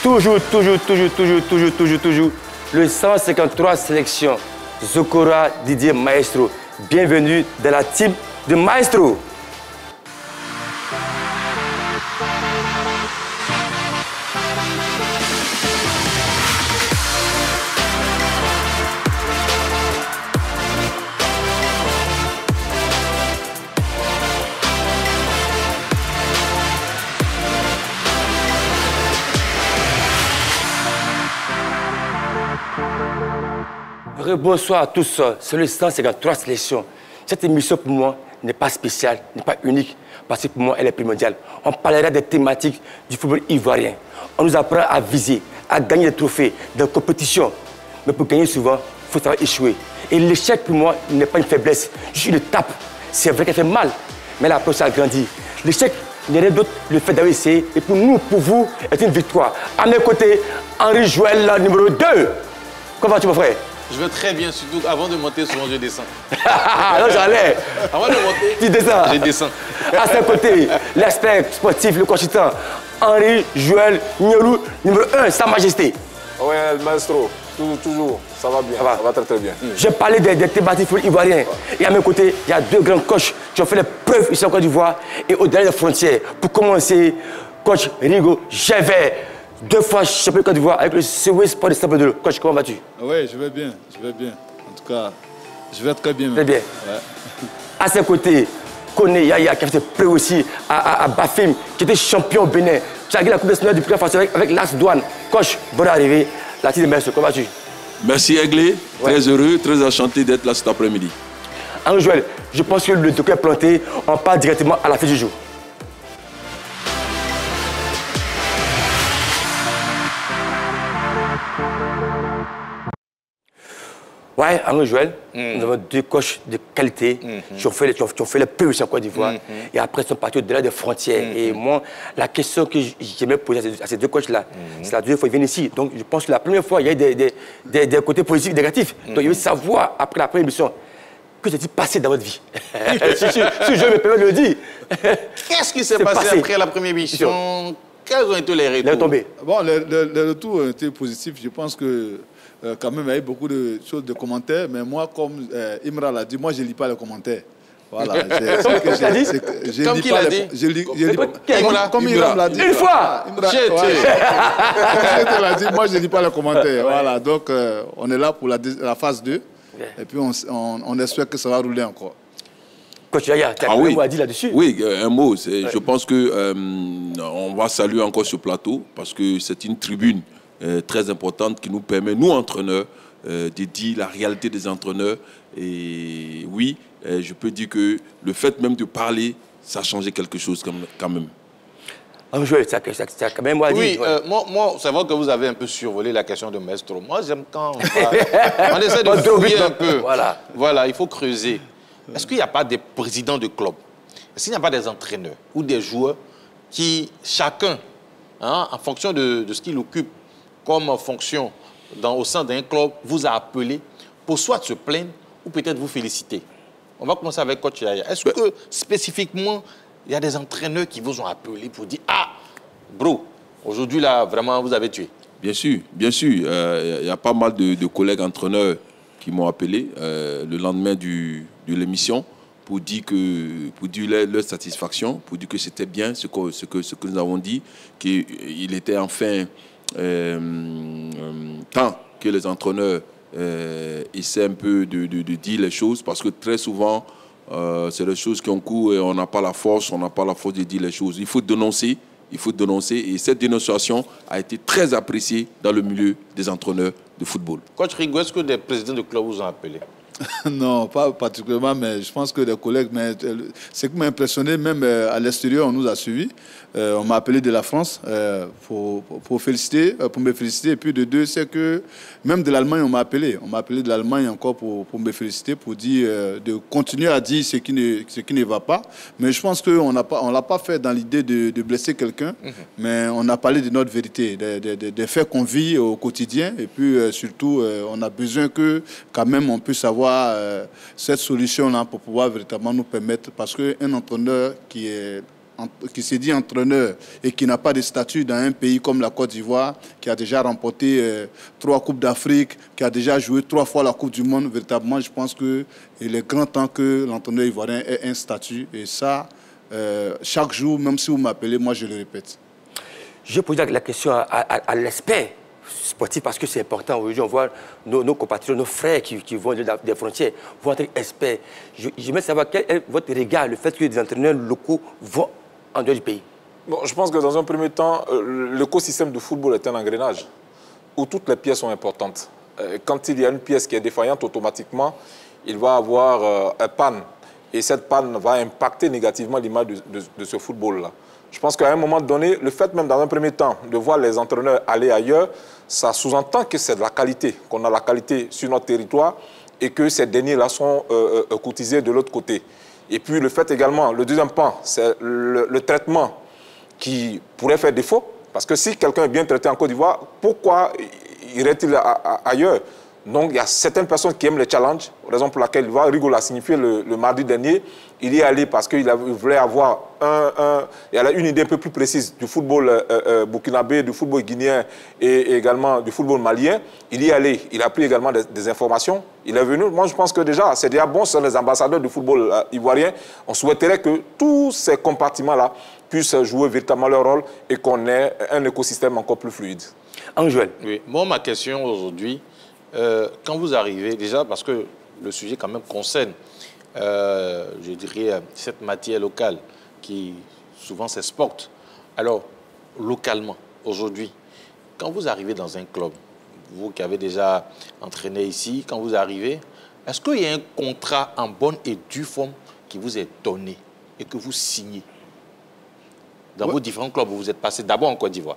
toujours. Le 153 sélection, Zokora Didier Maestro. Bienvenue dans la team de Maestro. Bonsoir à tous, c'est le 153 sélection. Cette émission pour moi n'est pas spéciale, n'est pas unique, parce que pour moi elle est primordiale. On parlera des thématiques du football ivoirien. On nous apprend à viser, à gagner des trophées, des compétitions. Mais pour gagner souvent, il faut savoir échouer. Et l'échec pour moi n'est pas une faiblesse, juste une tape. C'est vrai qu'elle fait mal, mais la procès a grandi. L'échec n'est rien d'autre le fait d'avoir essayé. Et pour nous, pour vous, est une victoire. À mes côtés, Henri Joël, numéro 2. Comment vas-tu mon frère? Je vais très bien, surtout avant de monter, souvent je descends. Alors j'allais. Avant de monter, tu descends. Je descends. À ses côtés, l'expert sportif, le consultant, Henri Joël Niolou, numéro 1, Sa Majesté. Oui, Maestro, toujours, ça va bien, ça va très très bien. J'ai parlé des thématiques ivoiriens. Et à mes côtés, il y a deux grands coachs qui ont fait les preuves ici en Côte d'Ivoire et au-delà des frontières. Pour commencer, coach Rigo Gervais. 2 fois champion de Côte d'Ivoire avec le CW Sport de Saint-Pédro. Coach, comment vas-tu? Oui, je vais bien, je vais bien. En tout cas, je vais très bien. Très bien. Ouais. À ses côtés, Kone Yaya qui a fait preuve aussi à Bafim, qui était champion au Bénin. Tu as gagné la Coupe nationale du Burkina Faso avec l'As Douane. Coach, bonne arrivée. La team de Maestro, comment vas-tu? Merci Aiglé, très heureux, très enchanté d'être là cet après-midi. Alors Joël, je pense que le document est planté. On part directement à la fin du jour. Ouais, Henri Joël, nous avons 2 coachs de qualité qui ont fait les preuves en Côte d'Ivoire. Et après, ils sont partis au-delà des frontières. Et moi, la question que j'aimerais poser à ces 2 coachs-là, c'est la deuxième fois qu'ils viennent ici. Donc, je pense que la première fois, il y a eu des côtés positifs et négatifs. Donc, il veut savoir, après la première émission, que s'est-il passé dans votre vie? si je me permets de le dire. Qu'est-ce qui s'est passé après la première émission? Quels ont été les retours? Bon, les retours ont été positifs. Je pense que quand même, il y a eu beaucoup de choses, de commentaires. Mais moi, comme Imra l'a dit, moi, je ne lis pas les commentaires. Voilà. Comme qui l'a dit? Comme Imra l'a dit. Une fois! Je l'a dit, moi, je ne lis pas les commentaires. Voilà. Donc, on est là pour la phase 2. Et puis, on espère que ça va rouler encore. Coach Yaya, tu as un mot à dire là-dessus? Oui, un mot. Je pense qu'on va saluer encore ce plateau parce que c'est une tribune très importante qui nous permet, nous entraîneurs, de dire la réalité des entraîneurs. Et oui, je peux dire que le fait même de parler, ça a changé quelque chose quand même. Joël, ça a quand même moi dit. Oui, moi c'est vrai que vous avez un peu survolé la question de Maestro. Moi, j'aime quand on essaie de fouiller un peu. Voilà, il faut creuser. Est-ce qu'il n'y a pas des présidents de club? Est-ce qu'il n'y a pas des entraîneurs ou des joueurs qui, chacun, en fonction de ce qu'il occupe comme fonction au sein d'un club, vous a appelé pour soit se plaindre ou peut-être vous féliciter? On va commencer avec coach Yaya. Est-ce que spécifiquement, il y a des entraîneurs qui vous ont appelé pour dire « Ah, bro, aujourd'hui là, vraiment, vous avez tué ». Bien sûr, bien sûr. Il y a pas mal de collègues entraîneurs qui m'ont appelé le lendemain de l'émission pour dire leur satisfaction, pour dire que c'était bien ce que nous avons dit, qu'il était enfin temps que les entraîneurs essaient un peu de dire les choses, parce que très souvent, c'est des choses qui ont cours et on n'a pas la force de dire les choses. Il faut dénoncer, et cette dénonciation a été très appréciée dans le milieu des entraîneurs de football. Coach Rigo, est-ce que des présidents de club vous ont appelé? Non, pas particulièrement, mais je pense que des collègues, mais ce qui m'a impressionné, même à l'extérieur, on nous a suivis. On m'a appelé de la France pour me féliciter. Et puis de 2, c'est que même de l'Allemagne, on m'a appelé. On m'a appelé de l'Allemagne encore pour me féliciter, pour dire de continuer à dire ce qui ne va pas. Mais je pense qu'on ne l'a pas fait dans l'idée de blesser quelqu'un, mais on a parlé de notre vérité, des faits qu'on vit au quotidien. Et puis surtout, on a besoin que quand même on puisse avoir cette solution-là pour pouvoir véritablement nous permettre, parce qu'un entraîneur qui est entraîneur et qui n'a pas de statut dans un pays comme la Côte d'Ivoire, qui a déjà remporté 3 Coupes d'Afrique, qui a déjà joué 3 fois la Coupe du Monde, véritablement, je pense qu'il est grand temps que l'entraîneur ivoirien ait un statut. Et ça, chaque jour, même si vous m'appelez, moi je le répète. Je pose la question à l'expert sportif parce que c'est important. Aujourd'hui, on voit nos compatriotes, nos frères qui vont des frontières, vont être experts. J'aimerais savoir quel est votre regard, le fait que des entraîneurs locaux vont en dehors du pays. Bon, je pense que dans un premier temps, l'écosystème du football est un engrenage où toutes les pièces sont importantes. Quand il y a une pièce qui est défaillante, automatiquement, il va avoir un panne. Et cette panne va impacter négativement l'image de ce football-là. Je pense qu'à un moment donné, le fait même dans un premier temps de voir les entraîneurs aller ailleurs, ça sous-entend que c'est de la qualité, qu'on a la qualité sur notre territoire et que ces derniers-là sont cotisés de l'autre côté. Et puis le fait également, le deuxième pan, c'est le traitement qui pourrait faire défaut. Parce que si quelqu'un est bien traité en Côte d'Ivoire, pourquoi irait-il ailleurs? Donc, il y a certaines personnes qui aiment les challenges, raison pour laquelle Rigo l'a signifié le mardi dernier. Il y est allé parce qu'il voulait avoir une idée un peu plus précise du football burkinabé, du football guinéen et également du football malien. Il y est allé, il a pris également des informations. Il est venu. Moi, je pense que déjà, c'est déjà bon, sur les ambassadeurs du football ivoirien. On souhaiterait que tous ces compartiments-là puissent jouer véritablement leur rôle et qu'on ait un écosystème encore plus fluide. Angel. Oui, moi, ma question aujourd'hui, quand vous arrivez, déjà parce que le sujet quand même concerne, je dirais, cette matière locale qui souvent s'exporte. Alors, localement, aujourd'hui, quand vous arrivez dans un club, vous qui avez déjà entraîné ici, quand vous arrivez, est-ce qu'il y a un contrat en bonne et due forme qui vous est donné et que vous signez dans vos différents clubs où vous êtes passé d'abord en Côte d'Ivoire?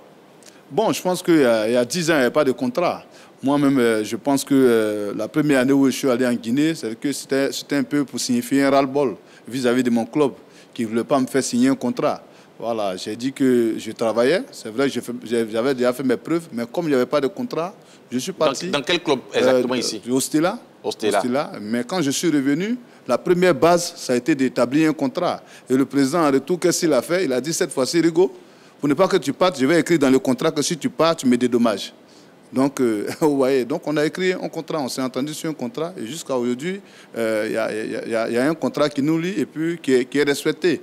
Bon, je pense qu'il y a 10 ans, il n'y avait pas de contrat. Moi-même, je pense que la première année où je suis allé en Guinée, c'était un peu pour signifier un ras-le-bol vis-à-vis de mon club qui ne voulait pas me faire signer un contrat. Voilà, j'ai dit que je travaillais. C'est vrai que j'avais déjà fait mes preuves, mais comme il n'y avait pas de contrat, je suis parti. Dans quel club exactement ici? Au Stella. Mais quand je suis revenu, la première base, ça a été d'établir un contrat. Et le président, en retour, qu'est-ce qu'il a fait? Il a dit cette fois-ci, Rigo, pour ne pas que tu partes, je vais écrire dans le contrat que si tu pars, tu me dédommages. Donc, vous voyez, donc on a écrit un contrat, on s'est entendu sur un contrat et jusqu'à aujourd'hui, il y a un contrat qui nous lie et puis qui est respecté.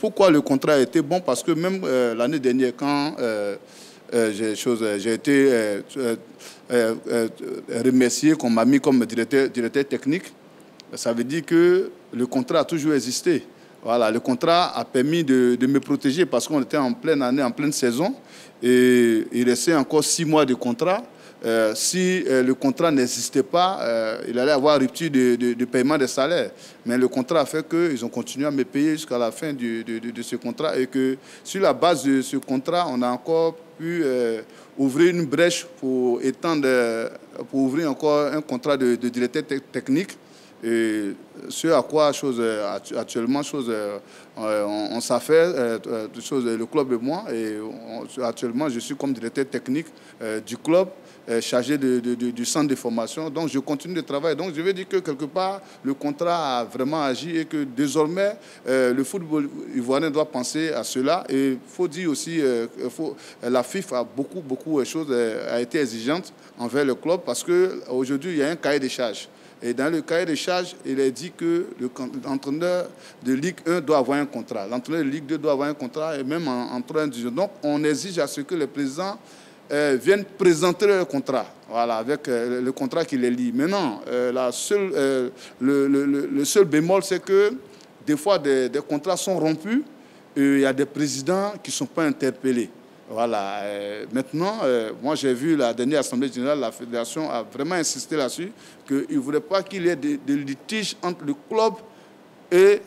Pourquoi le contrat a été bon? Parce que même l'année dernière, quand j'ai été remercié, qu'on m'a mis comme directeur technique, ça veut dire que le contrat a toujours existé. Voilà, le contrat a permis de me protéger parce qu'on était en pleine année, en pleine saison. Et il restait encore 6 mois de contrat. Si le contrat n'existait pas, il allait y avoir rupture de paiement des salaires. Mais le contrat a fait qu'ils ont continué à me payer jusqu'à la fin de ce contrat. Et que sur la base de ce contrat, on a encore pu ouvrir une brèche pour ouvrir encore un contrat de directeur technique. Et ce à quoi actuellement on s'affaire, le club et moi, et actuellement je suis comme directeur technique du club, chargé du centre de formation, donc je continue de travailler. Donc je veux dire que quelque part le contrat a vraiment agi et que désormais le football ivoirien doit penser à cela. Et il faut dire aussi la FIFA a beaucoup de choses, a été exigeante envers le club parce qu'aujourd'hui il y a un cahier des charges. Et dans le cahier des charges, il est dit que l'entraîneur de Ligue 1 doit avoir un contrat. L'entraîneur de Ligue 2 doit avoir un contrat et même en 3 divisions. Donc, on exige à ce que les présidents viennent présenter leur contrat. Voilà, avec le contrat qui les lie. Maintenant, le seul bémol, c'est que des fois, des contrats sont rompus et il y a des présidents qui ne sont pas interpellés. Voilà. Maintenant, moi j'ai vu la dernière Assemblée générale, la Fédération a vraiment insisté là-dessus, qu'il ne voulait pas qu'il y ait des litiges entre le club et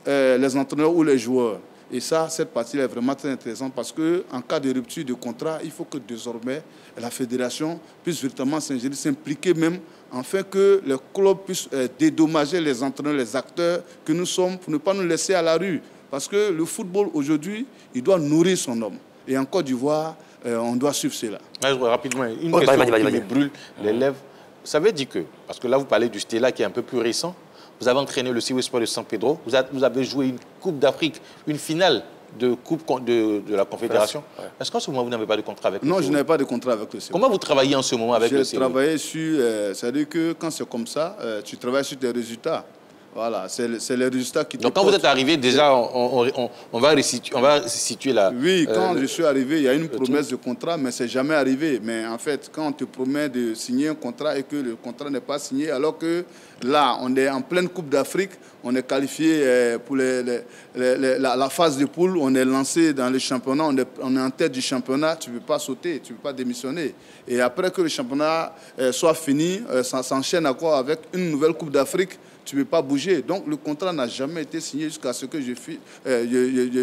les entraîneurs ou les joueurs. Et ça, cette partie est vraiment très intéressante parce qu'en cas de rupture de contrat, il faut que désormais la Fédération puisse véritablement s'impliquer même afin que les clubs puissent dédommager les entraîneurs, les acteurs que nous sommes pour ne pas nous laisser à la rue. Parce que le football aujourd'hui, il doit nourrir son homme. Et en Côte d'Ivoire, on doit suivre cela. Rapidement, une question qui me brûle les lèvres. Ça veut dire que, parce que là, vous parlez du Stella qui est un peu plus récent, vous avez entraîné le Cibo Sport de San Pedro, vous avez joué une Coupe d'Afrique, une finale de coupe de la Confédération. Ouais. Est-ce qu'en ce moment, vous n'avez pas de contrat avec le COE? Non, je n'avais pas de contrat avec le COE. Comment vous travaillez en ce moment avec le COE? Je travaillais sur... c'est-à-dire que quand c'est comme ça, tu travailles sur tes résultats. Voilà, c'est les résultats qui te Donc quand vous êtes arrivé, déjà, on va situer là. Oui, quand je suis arrivé, il y a une promesse de contrat, mais ce n'est jamais arrivé. Mais en fait, quand on te promet de signer un contrat et que le contrat n'est pas signé, alors que là, on est en pleine Coupe d'Afrique, on est qualifié pour la phase de poule, on est lancé dans le championnat, on est en tête du championnat, tu ne peux pas sauter, tu ne peux pas démissionner. Et après que le championnat soit fini, ça s'enchaîne avec une nouvelle Coupe d'Afrique. Tu ne peux pas bouger. Donc, le contrat n'a jamais été signé jusqu'à ce que je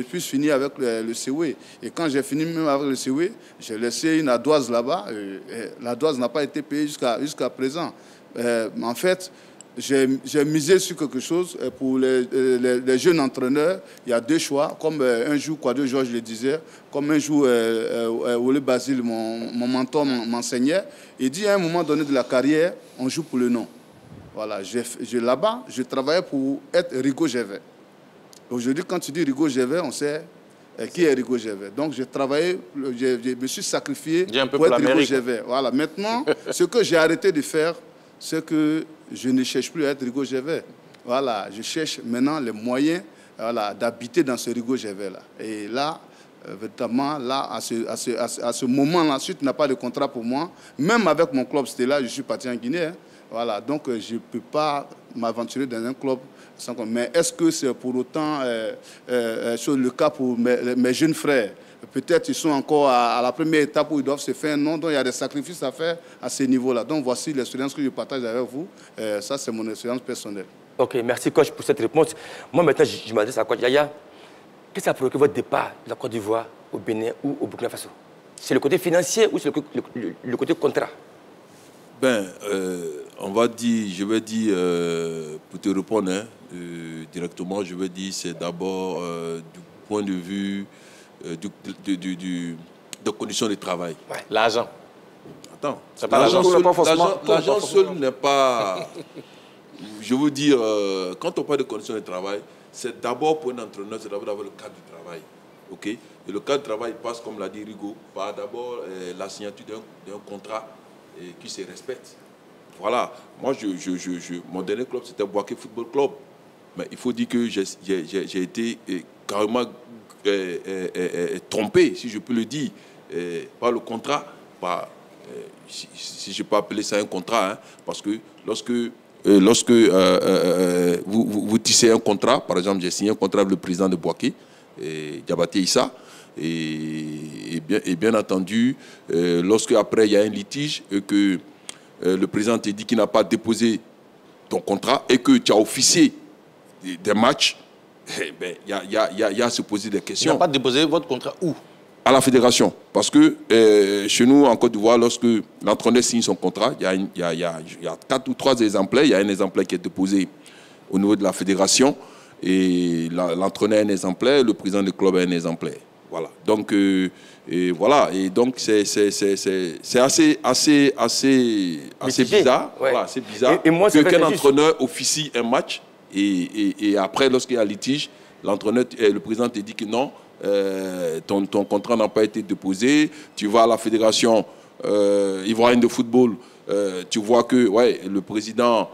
puisse finir avec le COE. Et quand j'ai fini même avec le COE, j'ai laissé une ardoise là-bas. L'ardoise n'a pas été payée jusqu'à présent. En fait, j'ai misé sur quelque chose. Pour les jeunes entraîneurs, il y a deux choix. Comme un jour, Kouadio Georges le disait, comme un jour, Olé Basile, mon mentor, m'enseignait. Il dit, à un moment donné de la carrière, on joue pour le nom. Voilà, là-bas, je travaillais pour être Rigaud Gervais. Aujourd'hui, quand tu dis Rigaud Gervais, on sait qui est Rigaud Gervais. Donc, je me suis sacrifié pour être Rigaud Gervais. Voilà, maintenant, ce que j'ai arrêté de faire, c'est que je ne cherche plus à être Rigaud Gervais. Voilà, je cherche maintenant les moyens d'habiter dans ce Rigaud Gervais-là. Et là, véritablement, là, à ce moment-là, suite n'a pas de contrat pour moi. Même avec mon club Stella, je suis parti en Guinée. Voilà, donc je ne peux pas m'aventurer dans un club sans contrat. Mais est-ce que c'est pour autant le cas pour mes jeunes frères? Peut-être ils sont encore à la première étape où ils doivent se faire un nom. Donc il y a des sacrifices à faire à ce niveau-là. Donc voici l'expérience que je partage avec vous. Ça, c'est mon expérience personnelle. Ok, merci coach pour cette réponse. Moi maintenant, je m'adresse à coach Yaya. Qu'est-ce qui a provoqué votre départ de la Côte d'Ivoire au Bénin ou au Burkina Faso? C'est le côté financier ou c'est le côté contrat? Ben, on va dire, je vais dire, pour te répondre directement, je vais dire c'est d'abord du point de vue de conditions de travail. Ouais. L'argent. Attends, l'argent seul n'est pas... Je veux dire, quand on parle de conditions de travail, c'est d'abord pour un entraîneur, c'est d'abord d'avoir le cadre du travail. Okay? Et le cadre du travail passe, comme l'a dit Rigaud, par d'abord la signature d'un contrat qui se respecte. Voilà. Moi, mon dernier club, c'était Boaké Football Club. Mais il faut dire que j'ai été carrément trompé, si je peux le dire, par le contrat, si je peux appeler ça un contrat, hein, parce que lorsque vous tissez un contrat, par exemple, j'ai signé un contrat avec le président de Boaké, Diabaté Issa, et bien entendu, lorsque après il y a un litige et que le président te dit qu'il n'a pas déposé ton contrat et que tu as officié des matchs, il y a à se poser des questions. Il n'a pas déposé votre contrat où? À la fédération. Parce que chez nous, en Côte d'Ivoire, lorsque l'entraîneur signe son contrat, il y a 4 ou 3 exemplaires. Il y a un exemplaire qui est déposé au niveau de la fédération et l'entraîneur a un exemplaire, le président du club a un exemplaire. Voilà. Donc, voilà. Et donc, c'est assez bizarre. Ouais. Voilà, c'est bizarre qu'un entraîneur officie un match et après, lorsqu'il y a litige, le président te dit que non, ton contrat n'a pas été déposé. Tu vas à la fédération ivoirienne de football, tu vois que ouais, le président,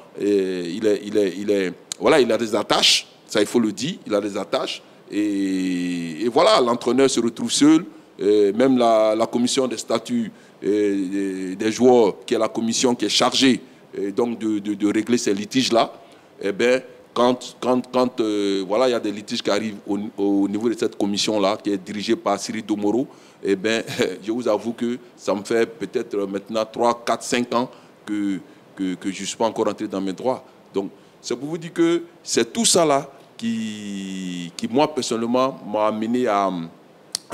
voilà, il a des attaches, ça il faut le dire, il a des attaches. Et voilà, l'entraîneur se retrouve seul. Même la commission des statuts des joueurs, qui est la commission qui est chargée donc de régler ces litiges-là, eh bien, quand voilà, il y a des litiges qui arrivent au niveau de cette commission-là, qui est dirigée par Cyril Domoro, eh bien, je vous avoue que ça me fait peut-être maintenant 3, 4, 5 ans que je ne suis pas encore entré dans mes droits. Donc, c'est pour vous dire que c'est tout ça là qui moi, personnellement, m'a amené à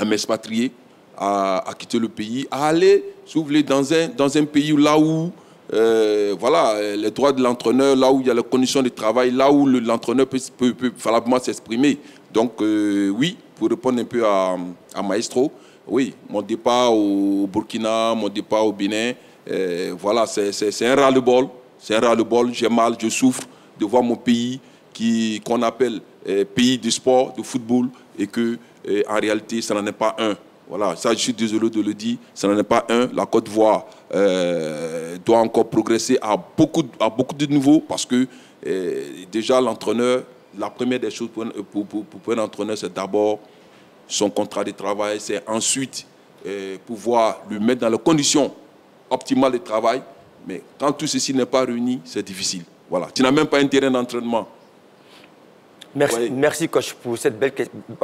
m'expatrier, à quitter le pays, à aller, si vous voulez, dans un pays là où voilà, les droits de l'entraîneur, là où il y a les conditions de travail, là où l'entraîneur peut valablement s'exprimer. Donc, oui, pour répondre un peu à Maestro, oui, mon départ au Burkina, mon départ au Bénin, voilà, c'est un ras-le-bol. C'est un ras-le-bol, j'ai mal, je souffre de voir mon pays qu'on appelle pays du sport, de football, et que en réalité, ça n'en est pas un. Voilà, ça, je suis désolé de le dire, ça n'en est pas un. La Côte d'Ivoire doit encore progresser à beaucoup de niveaux parce que déjà, l'entraîneur, la première des choses pour un entraîneur, c'est d'abord son contrat de travail, c'est ensuite pouvoir le mettre dans les conditions optimales de travail. Mais quand tout ceci n'est pas réuni, c'est difficile. Voilà. Tu n'as même pas un terrain d'entraînement. Merci, coach, pour cette belle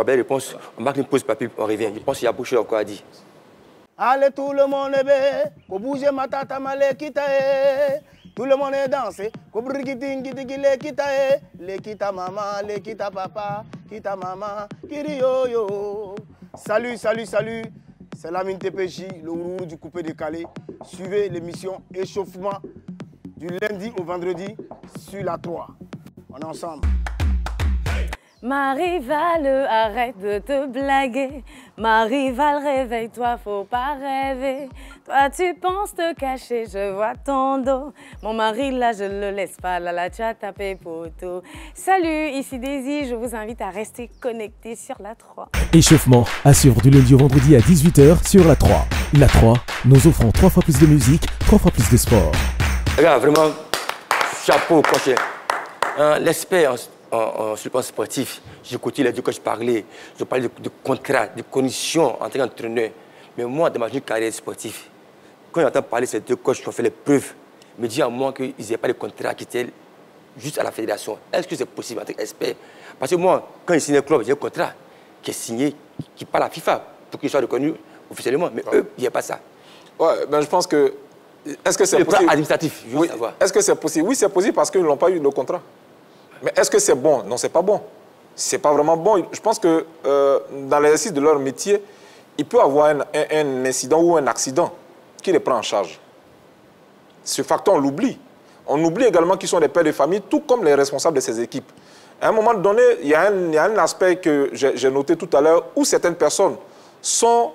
réponse. On marque une pause, papy, on revient. Je pense qu'il y a beaucoup de choses encore à dire. Allez, tout le monde est bé, ko bouge ma tata male kitae. Tout le monde est dansé, ko brigidingidigi le kitae. Le kita maman, le kita papa, kita maman, kiri yo yo. Salut, salut, salut. C'est Lamine TPJ, le roux du coupé décalé. Suivez l'émission Échauffement du lundi au vendredi sur la 3. On est ensemble. Ma rivale, arrête de te blaguer. Ma rivale, réveille-toi, faut pas rêver. Toi, tu penses te cacher, je vois ton dos. Mon mari, là, je le laisse pas. Là, tu as tapé poteau. Salut, ici Daisy. Je vous invite à rester connectés sur la 3. Échauffement à suivre du lundi au vendredi à 18 h sur la 3. La 3, nous offrons 3 fois plus de musique, 3 fois plus de sport. Regarde, vraiment, chapeau, coach. L'expert sur le plan sportif, j'écoutais les deux coachs parler, je parlais de contrats, de conditions en tant qu'entraîneur. Mais moi, dans ma carrière sportive, quand j'entends parler de ces deux coachs qui ont fait les preuves, me dire à moi qu'ils n'avaient pas de contrat qui étaient juste à la fédération. Est-ce que c'est possible en tant qu'expert? Parce que moi, quand j'ai signé le club, j'ai un contrat qui est signé, qui parle à FIFA pour qu'il soit reconnu officiellement. Mais eux, il n'y a pas ça. Ouais, ben je pense que... Est-ce que c'est possible? Le plan administratif, je veux savoir. Est-ce que c'est possible? Oui, c'est possible parce qu'ils n'ont pas eu le contrat. Mais est-ce que c'est bon? Non, c'est pas bon. C'est pas vraiment bon. Je pense que dans l'exercice de leur métier, il peut y avoir un incident ou un accident qui les prend en charge. Ce facteur, on l'oublie. On oublie également qu'ils sont des pères de famille, tout comme les responsables de ces équipes. À un moment donné, il y a un aspect que j'ai noté tout à l'heure où certaines personnes sont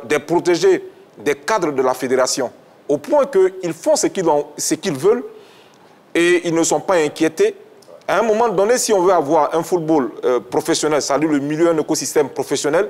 des protégés, des cadres de la fédération, au point qu'ils font ce qu'ils veulent et ils ne sont pas inquiétés. À un moment donné, si on veut avoir un football professionnel, c'est-à-dire le milieu d'un écosystème professionnel,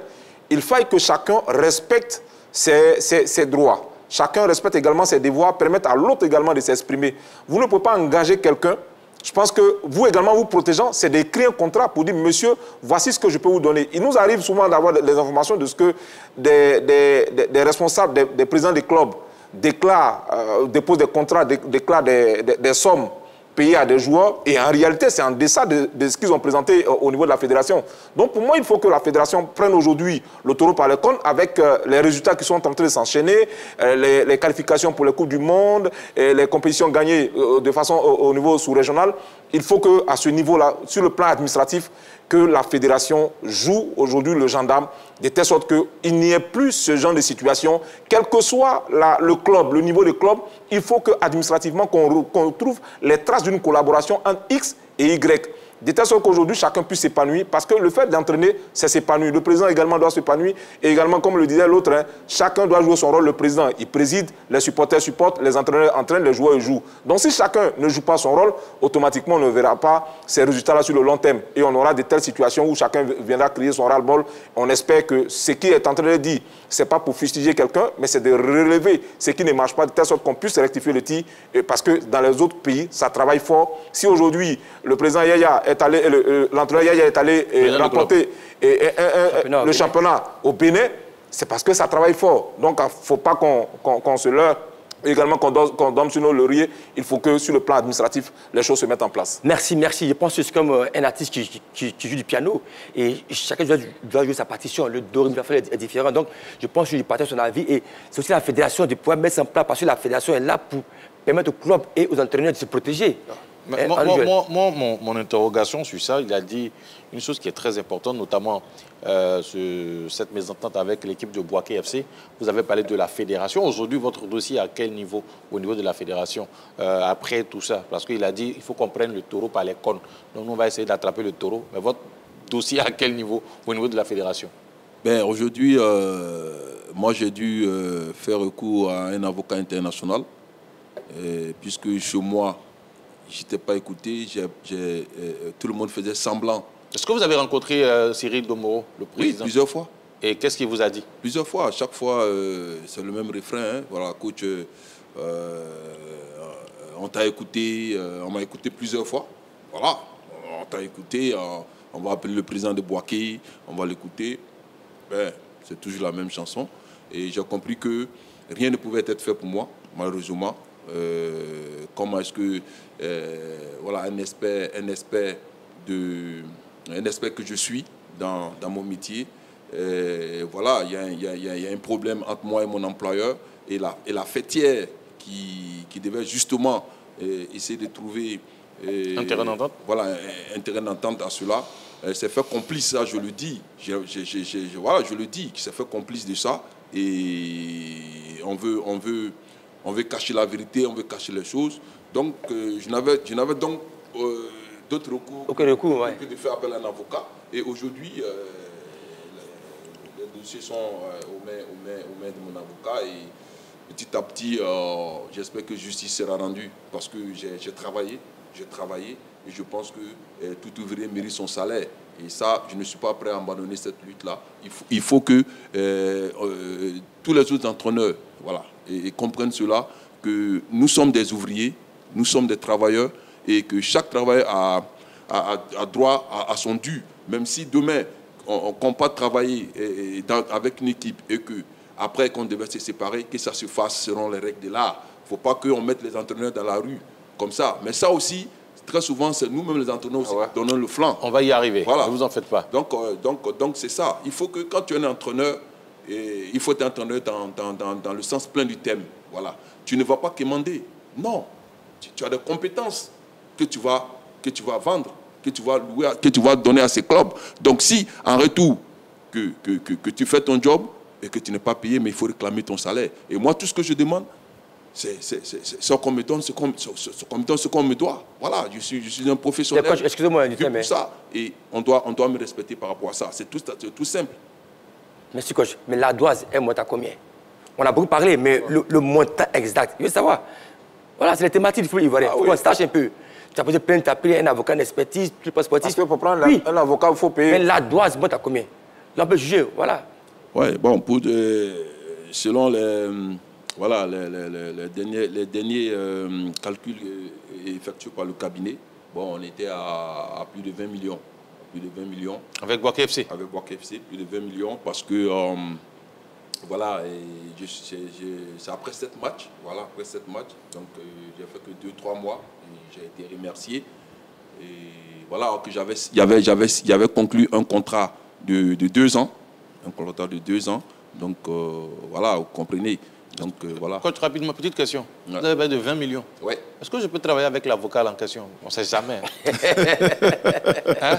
il faille que chacun respecte ses droits. Chacun respecte également ses devoirs, permettre à l'autre également de s'exprimer. Vous ne pouvez pas engager quelqu'un. Je pense que vous également, vous protégeant, c'est d'écrire un contrat pour dire, monsieur, voici ce que je peux vous donner. Il nous arrive souvent d'avoir des informations de ce que des responsables, des présidents des clubs déclarent, déposent des contrats, déclarent des sommes payées à des joueurs, et en réalité, c'est en deçà de ce qu'ils ont présenté au niveau de la fédération. Donc, pour moi, il faut que la fédération prenne aujourd'hui le taureau par les cornes avec les résultats qui sont en train de s'enchaîner, les qualifications pour les Coupes du Monde, et les compétitions gagnées de façon au niveau sous-régional. Il faut qu'à ce niveau-là, sur le plan administratif, que la fédération joue aujourd'hui le gendarme, de telle sorte qu'il n'y ait plus ce genre de situation. Quel que soit le club, le niveau de club, il faut qu'administrativement, qu'on trouve les traces d'une collaboration entre X et Y. De telle sorte qu'aujourd'hui, chacun puisse s'épanouir, parce que le fait d'entraîner, c'est s'épanouir. Le président également doit s'épanouir, et également, comme le disait l'autre, hein, chacun doit jouer son rôle. Le président, il préside, les supporters supportent, les entraîneurs entraînent, les joueurs jouent. Donc si chacun ne joue pas son rôle, automatiquement, on ne verra pas ces résultats-là sur le long terme. Et on aura de telles situations où chacun viendra crier son ras-le-bol. On espère que ce qui est en train de dire, ce n'est pas pour fustiger quelqu'un, mais c'est de relever ce qui ne marche pas, de telle sorte qu'on puisse rectifier le tir, parce que dans les autres pays, ça travaille fort. Si aujourd'hui, le président Yaya l'entraîneur Yaya est allé remporter le championnat au Bénin, c'est parce que ça travaille fort. Donc, il ne faut pas qu'on se leurre. Également, qu'on dorme sur nos lauriers. Il faut que, sur le plan administratif, les choses se mettent en place. Merci, merci. Je pense que c'est comme un artiste qui joue du piano. Et chacun doit jouer sa partition. Le do est différent. Donc, je pense que je partage son avis. Et c'est aussi la fédération de pouvoir mettre ça en place, parce que la fédération est là pour permettre aux clubs et aux entraîneurs de se protéger. Mon interrogation sur ça, il a dit une chose qui est très importante, notamment cette mésentente avec l'équipe de Bouaké FC. Vous avez parlé de la fédération. Aujourd'hui, votre dossier à quel niveau au niveau de la fédération après tout ça? Parce qu'il a dit qu'il faut qu'on prenne le taureau par les cornes. Donc, nous, on va essayer d'attraper le taureau. Mais votre dossier à quel niveau au niveau de la fédération? Ben, aujourd'hui, moi, j'ai dû faire recours à un avocat international, puisque chez moi, je n'étais pas écouté, tout le monde faisait semblant Est-ce que vous avez rencontré Cyril Domoro, le président? Oui, plusieurs fois. Et qu'est-ce qu'il vous a dit? Plusieurs fois. À chaque fois, c'est le même refrain. Hein. Voilà, coach, on t'a écouté, on m'a écouté plusieurs fois. Voilà, on t'a écouté, on va appeler le président de Boaké, on va l'écouter. Ben, c'est toujours la même chanson. Et j'ai compris que rien ne pouvait être fait pour moi, malheureusement. Comment est-ce que voilà, un aspect que je suis dans mon métier. Voilà, il y a un problème entre moi et mon employeur et la fêtière qui devait justement essayer de trouver un terrain d'entente. Voilà, un terrain d'entente à cela. C'est fait complice, ça, je le dis. Voilà, je le dis, qu'il s'est fait complice de ça. Et on veut cacher la vérité, on veut cacher les choses. Donc, je n'avais donc d'autres recours que de faire appel à un avocat. Et aujourd'hui, les dossiers sont aux mains de mon avocat. Et petit à petit, j'espère que justice sera rendue. Parce que j'ai travaillé. Et je pense que tout ouvrier mérite son salaire. Et ça, je ne suis pas prêt à abandonner cette lutte-là. Il faut que tous les autres entraîneurs et comprennent cela, que nous sommes des ouvriers, nous sommes des travailleurs, et que chaque travailleur a droit à son dû. Même si demain, on ne compte pas travailler avec une équipe et qu'après qu'on devait se séparer, que ça se fasse selon les règles de l'art. Il ne faut pas qu'on mette les entraîneurs dans la rue comme ça. Mais ça aussi, très souvent, c'est nous-mêmes les entraîneurs aussi qui donnons le flanc. On va y arriver, voilà. Ne vous en faites pas. Donc c'est ça. Il faut que quand tu es un entraîneur, il faut être entraîneur dans le sens plein du thème. Voilà. Tu ne vas pas quémander. Non. Tu as des compétences que tu vas vendre, que tu vas louer, que tu vas donner à ces clubs. Donc si, en retour, que tu fais ton job et que tu n'es pas payé, mais il faut réclamer ton salaire. Et moi, tout ce que je demande, c'est qu'on me donne ce qu'on me doit. Voilà, je suis un professionnel. Excusez-moi, mais ça, et on doit me respecter par rapport à ça. C'est tout simple. Merci, coach. Mais l'ardoise, elle monte à combien? On a beaucoup parlé, mais le montant exact, je veux savoir. Voilà, c'est les thématiques du football ivoirien. Il faut qu'on sache un peu. Tu as posé plainte, tu as pris un avocat d'expertise, tu pas sportif. Parce que pour prendre un avocat, il faut payer. Mais l'ardoise monte à combien? Là, on peut juger, voilà. Oui, bon, selon les derniers calculs effectués par le cabinet, bon, on était à plus de 20 millions. Plus de 20 millions. Avec Boaké FC? Avec Boaké FC, plus de 20 millions, parce que, voilà, c'est après 7 matchs, voilà, après 7 matchs, donc j'ai fait que 2-3 mois, et j'ai été remercié. Et voilà, que j'avais conclu un contrat de 2 ans, un contrat de 2 ans, donc voilà, vous comprenez. Donc, voilà. Coach, rapidement, petite question. Ouais. Vous avez parlé de 20 millions. Oui. Est-ce que je peux travailler avec l'avocat en question? On ne sait jamais. Hein?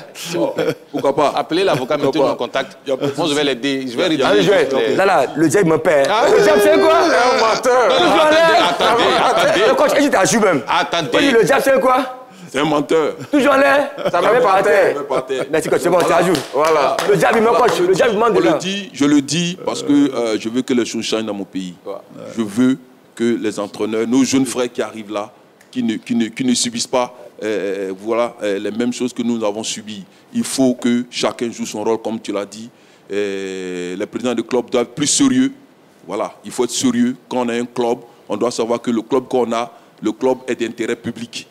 Pourquoi pas? Appelez l'avocat, mettez-nous en contact. Moi, je vais l'aider. Je vais rédiger. Là, le diable me perd. Le diable, c'est quoi? Un menteur. Attendez. Le coach, il t'a joué même. Attendez. Le diable, c'est quoi? C'est un menteur. Toujours en l'air. Ça ne va pas à terre. Merci, coach. C'est bon, tu as joué. Voilà. Le diable, il me coach. Le diable, il me demande. Je le dis parce que je veux que les choses changent dans mon pays. Je veux que les entraîneurs, nos jeunes frères qui arrivent là, qui ne subissent pas les mêmes choses que nous avons subies. Il faut que chacun joue son rôle, comme tu l'as dit. Les présidents de club doivent être plus sérieux. Voilà. Il faut être sérieux. Quand on a un club, on doit savoir que le club qu'on a, le club est d'intérêt public.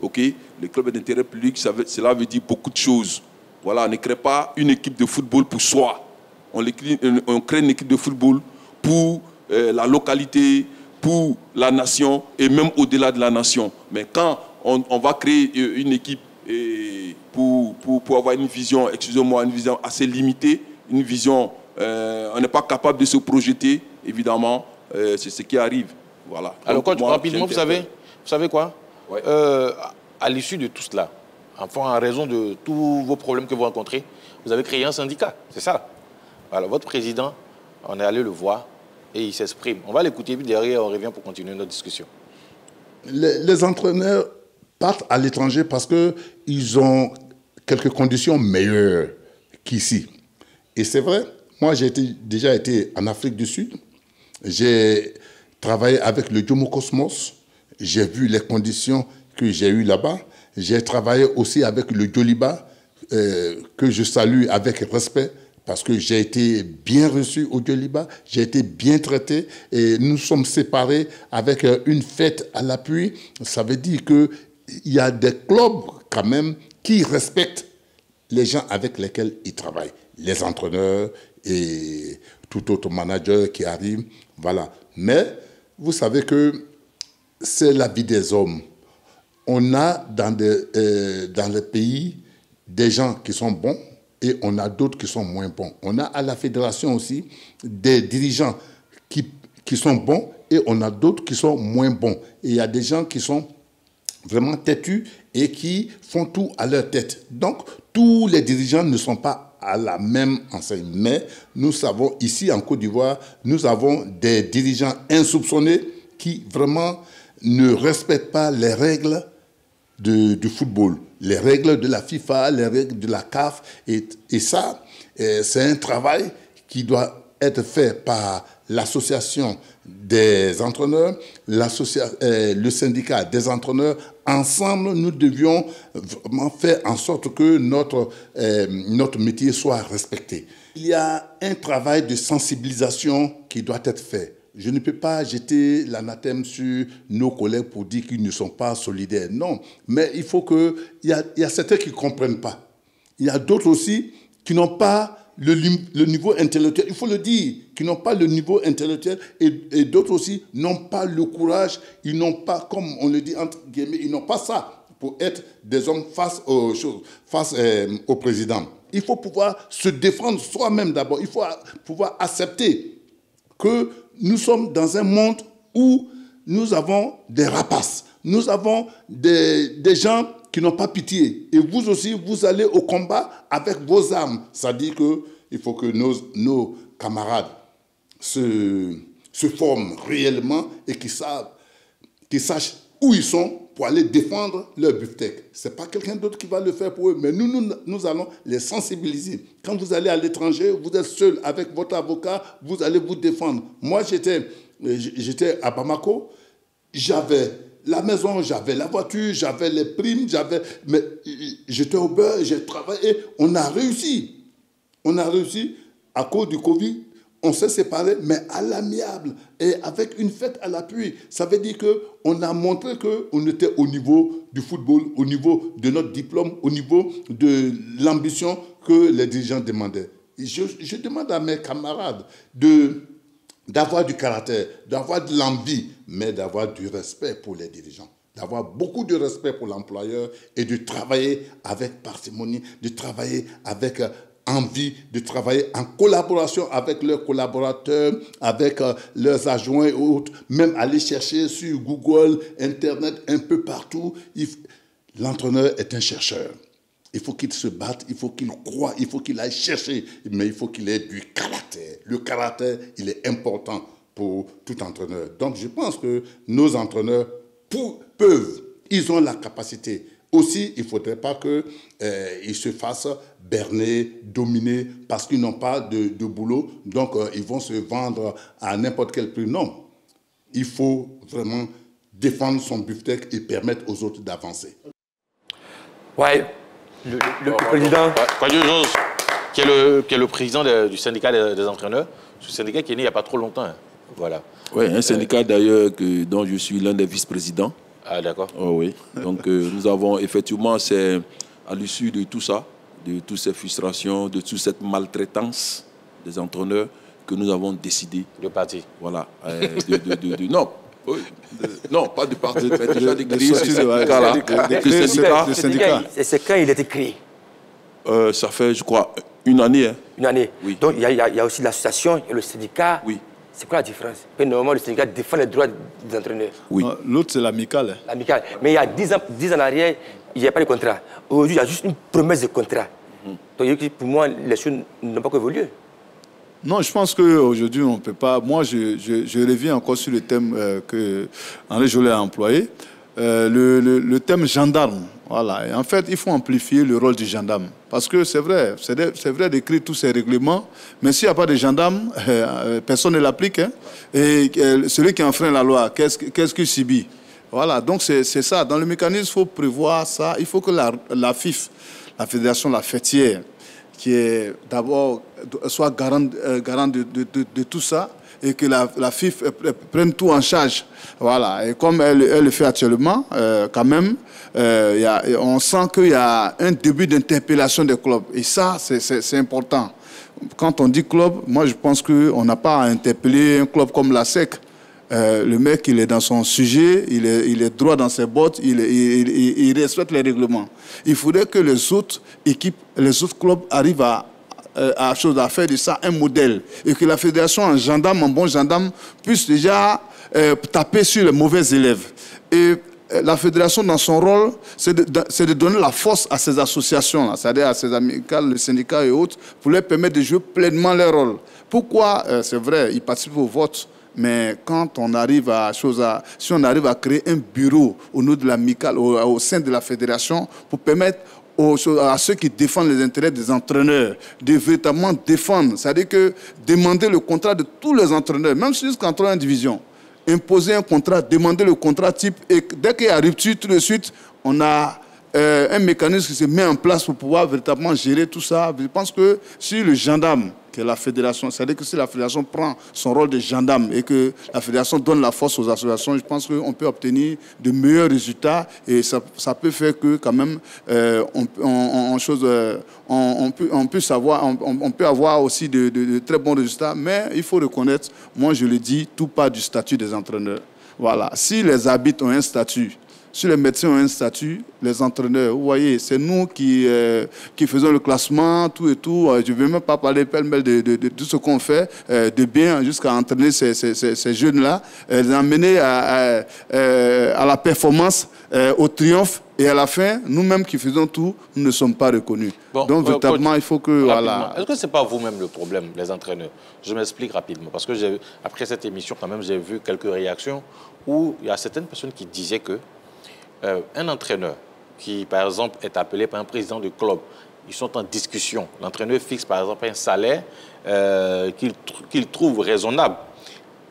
Okay? Le club est d'intérêt public, cela veut dire beaucoup de choses. Voilà, on ne crée pas une équipe de football pour soi. On crée une équipe de football pour la localité, pour la nation et même au-delà de la nation. Mais quand on va créer une équipe pour avoir une vision, excusez-moi, une vision assez limitée, une vision, on n'est pas capable de se projeter, évidemment, c'est ce qui arrive. Voilà. Alors, coach, rapidement, vous savez quoi? Ouais. À l'issue de tout cela, enfin, en raison de tous vos problèmes que vous rencontrez, vous avez créé un syndicat, c'est ça. Alors, votre président, on est allé le voir et il s'exprime. On va l'écouter, puis derrière, on revient pour continuer notre discussion. Les entraîneurs partent à l'étranger parce qu'ils ont quelques conditions meilleures qu'ici. Et c'est vrai, moi, j'ai déjà été en Afrique du Sud. J'ai travaillé avec le Jomo Cosmos. J'ai vu les conditions que j'ai eues là-bas. J'ai travaillé aussi avec le Joliba, que je salue avec respect, parce que j'ai été bien reçu au Djoliba, j'ai été bien traité et nous sommes séparés avec une fête à l'appui. Ça veut dire qu'il y a des clubs quand même qui respectent les gens avec lesquels ils travaillent, les entraîneurs et tout autre manager qui arrive. Voilà. Mais vous savez que c'est la vie des hommes. On a dans le pays des gens qui sont bons, et on a d'autres qui sont moins bons. On a à la fédération aussi des dirigeants qui sont bons et on a d'autres qui sont moins bons. Et il y a des gens qui sont vraiment têtus et qui font tout à leur tête. Donc, tous les dirigeants ne sont pas à la même enseigne. Mais nous savons, ici en Côte d'Ivoire, nous avons des dirigeants insoupçonnés qui vraiment ne respectent pas les règles du football, les règles de la FIFA, les règles de la CAF. Et ça, c'est un travail qui doit être fait par l'association des entraîneurs, le syndicat des entraîneurs. Ensemble, nous devions vraiment faire en sorte que notre métier soit respecté. Il y a un travail de sensibilisation qui doit être fait. Je ne peux pas jeter l'anathème sur nos collègues pour dire qu'ils ne sont pas solidaires. Non, mais il faut que... Il y a certains qui ne comprennent pas. Il y a d'autres aussi qui n'ont pas le niveau intellectuel. Il faut le dire, qui n'ont pas le niveau intellectuel. Et d'autres aussi n'ont pas le courage. Ils n'ont pas, comme on le dit entre guillemets, ils n'ont pas ça pour être des hommes face aux choses, face au président. Il faut pouvoir se défendre soi-même d'abord. Il faut pouvoir accepter que nous sommes dans un monde où nous avons des rapaces, nous avons des gens qui n'ont pas pitié. Et vous aussi, vous allez au combat avec vos armes. Ça dit qu'il faut que nos camarades se forment réellement et qu'ils sachent où ils sont pour aller défendre leur beefsteak. Ce n'est pas quelqu'un d'autre qui va le faire pour eux, mais nous allons les sensibiliser. Quand vous allez à l'étranger, vous êtes seul avec votre avocat, vous allez vous défendre. Moi, j'étais à Bamako, j'avais la maison, j'avais la voiture, j'avais les primes, mais j'étais au beurre, j'ai travaillé, on a réussi. On a réussi à cause du Covid. On s'est séparés, mais à l'amiable et avec une fête à l'appui. Ça veut dire qu'on a montré qu'on était au niveau du football, au niveau de notre diplôme, au niveau de l'ambition que les dirigeants demandaient. Et je demande à mes camarades d'avoir du caractère, d'avoir de l'envie, mais d'avoir du respect pour les dirigeants. D'avoir beaucoup de respect pour l'employeur et de travailler avec parcimonie, de travailler avec envie, de travailler en collaboration avec leurs collaborateurs, avec leurs adjoints et autres, même aller chercher sur Google, Internet, un peu partout. L'entraîneur est un chercheur. Il faut qu'il se batte, il faut qu'il croie, il faut qu'il aille chercher, mais il faut qu'il ait du caractère. Le caractère, il est important pour tout entraîneur. Donc je pense que nos entraîneurs peuvent, ils ont la capacité. Aussi, il ne faudrait pas qu'ils se fassent berner, dominer, parce qu'ils n'ont pas de boulot. Donc, ils vont se vendre à n'importe quel prix. Non. Il faut vraiment défendre son beefsteak et permettre aux autres d'avancer. Oui, le président... Kwadjo Jones, qui est le président du syndicat des entraîneurs, ce syndicat qui est né il n'y a pas trop longtemps. Hein. Voilà. Oui, un syndicat d'ailleurs dont je suis l'un des vice-présidents. Ah, d'accord. Oh, oui. Donc, nous avons effectivement, c'est à l'issue de tout ça, de toutes ces frustrations, de toute cette maltraitance des entraîneurs, que nous avons décidé. De partir. Voilà. Non. Oui, non, pas de partir, mais déjà de créer ce syndicat-là. Le syndicat, c'est quand il a été créé? Ça fait, je crois, une année. Hein. Une année. Oui. Donc, il y a aussi l'association et le syndicat. Oui. C'est quoi la différence? Normalement, le syndicat défend les droits des entraîneurs. Oui. L'autre, c'est l'amical. L'amical. Mais il y a 10 ans en arrière, il n'y a pas de contrat. Aujourd'hui, il y a juste une promesse de contrat. Donc, pour moi, les choses n'ont pas évolué. Non, je pense qu'aujourd'hui, on ne peut pas... Moi, je reviens encore sur le thème que Henri Jolet a employé. Le thème gendarme. Voilà. Et en fait, il faut amplifier le rôle du gendarme. Parce que c'est vrai d'écrire tous ces règlements, mais s'il n'y a pas de gendarme, personne ne l'applique. Hein. Et celui qui enfreint la loi, qu'est-ce qu'il subit? Voilà, donc c'est ça. Dans le mécanisme, il faut prévoir ça. Il faut que la la fédération, la fêtière, qui est d'abord, soit garant de tout ça, et que la FIF prenne tout en charge. Voilà. Et comme elle le fait actuellement, quand même, on sent qu'il y a un début d'interpellation des clubs. Et ça, c'est important. Quand on dit club, moi je pense qu'on n'a pas à interpeller un club comme la SEC. Le mec, il est dans son sujet, il est droit dans ses bottes, il respecte les règlements. Il faudrait que les autres équipes, les autres clubs arrivent à faire de ça un modèle. Et que la fédération, en gendarme, en bon gendarme, puisse déjà taper sur les mauvais élèves. Et la fédération, dans son rôle, c'est de donner la force à ces associations, c'est-à-dire à ces amicales, les syndicats et autres, pour leur permettre de jouer pleinement leur rôle. Pourquoi? C'est vrai, ils participent au vote. Mais quand on arrive si on arrive à créer un bureau au niveau de l'amicale, au sein de la fédération, pour permettre à ceux qui défendent les intérêts des entraîneurs de véritablement défendre, c'est-à-dire que demander le contrat de tous les entraîneurs, même jusqu'en troisième division, imposer un contrat, demander le contrat type, et dès qu'il y a rupture, tout de suite, on a un mécanisme qui se met en place pour pouvoir véritablement gérer tout ça. Je pense que si le gendarme, que la fédération, c'est-à-dire que si la fédération prend son rôle de gendarme et que la fédération donne la force aux associations, je pense qu'on peut obtenir de meilleurs résultats et ça peut faire que quand même on peut avoir aussi de très bons résultats, mais il faut reconnaître, moi je le dis, tout part du statut des entraîneurs. Voilà. Si les arbitres ont un statut, si les médecins ont un statut, les entraîneurs, vous voyez, c'est nous qui faisons le classement, tout et tout. Je ne vais même pas parler pêle-mêle de tout ce qu'on fait, de bien, jusqu'à entraîner ces jeunes-là, les emmener à la performance, au triomphe. Et à la fin, nous-mêmes qui faisons tout, nous ne sommes pas reconnus. Bon, donc, véritablement, il faut que... Voilà. Est-ce que ce n'est pas vous-même le problème, les entraîneurs? Je m'explique rapidement. Parce que après cette émission, quand même, j'ai vu quelques réactions où il y a certaines personnes qui disaient que un entraîneur qui, par exemple, est appelé par un président de club, ils sont en discussion. L'entraîneur fixe, par exemple, un salaire qu'il trouve raisonnable.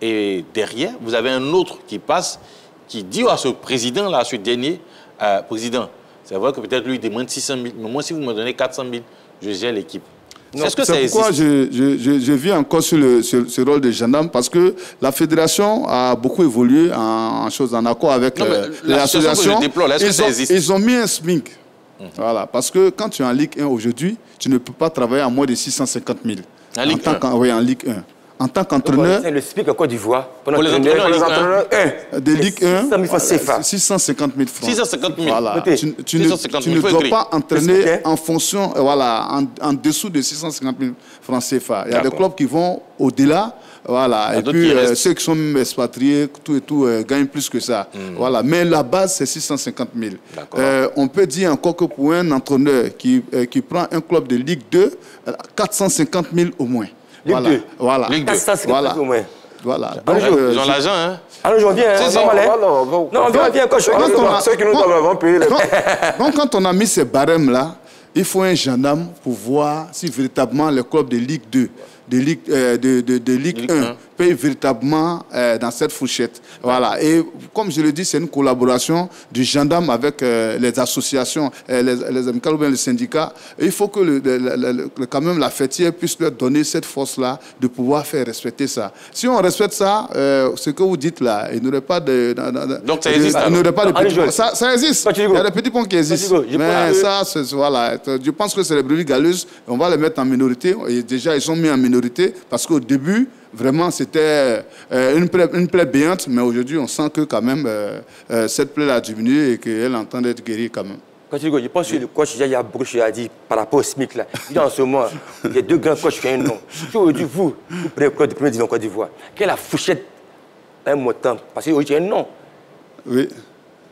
Et derrière, vous avez un autre qui passe, qui dit à ce président-là, à ce dernier, président, c'est vrai que peut-être lui il demande 600 000, mais moi, si vous me donnez 400 000, je gère l'équipe. C'est pourquoi je vis encore sur ce rôle de gendarme, parce que la fédération a beaucoup évolué en accord avec l'association. Ils ont mis un SMIC. Voilà, parce que quand tu es en Ligue 1 aujourd'hui, tu ne peux pas travailler à moins de 650 000. En Ligue 1. En tant qu'entraîneur... C'est le SMIC en Côte d'Ivoire. Pour les entraîneurs de Ligue 1, 650 000 francs. 650 000. Voilà. Tu ne dois pas entraîner en fonction, en dessous de 650 000 francs CFA. Il y a des clubs qui vont au-delà. Voilà. Et puis, ceux qui sont même expatriés, tout et tout, gagnent plus que ça. Voilà. Mais la base, c'est 650 000. On peut dire encore que pour un entraîneur qui prend un club de Ligue 2, 450 000 au moins. Ligue 2. Voilà. Ligue 2. Voilà. Voilà. Ils ont l'argent, hein? Alors, j'en viens. Non, on vient coach. Ceux qui nous avons payé. Donc, quand on a mis ces barèmes-là, il faut un gendarme pour voir si véritablement les clubs de Ligue 2, de Ligue 1 payent véritablement dans cette fourchette. Voilà. Et comme je le dis, c'est une collaboration du gendarme avec les associations, les amicales ou bien les syndicats. Et il faut que quand même la fêtière puisse leur donner cette force-là de pouvoir faire respecter ça. Si on respecte ça, ce que vous dites là, il n'y aurait pas de... Donc ça existe. Il n'y aurait pas de petits ponts. Ça existe. Il y a des petits ponts qui existent. Mais ça, voilà. Je pense que c'est les brebis galeuses. On va les mettre en minorité. Et déjà, ils sont mis en minorité parce qu'au début, vraiment, c'était une plaie béante, mais aujourd'hui, on sent que quand même, cette plaie a diminué et qu'elle est en train d'être guérie quand même. Je pense que le coach, il y a beaucoup de choses à dire par rapport au SMIC. Là. En ce moment, il y a deux grands coachs qui ont un nom. Si aujourd'hui, vous prenez le club de première division en Côte d'Ivoire, quelle est la fourchette un montant? Parce qu'aujourd'hui, il y a un nom. Oui.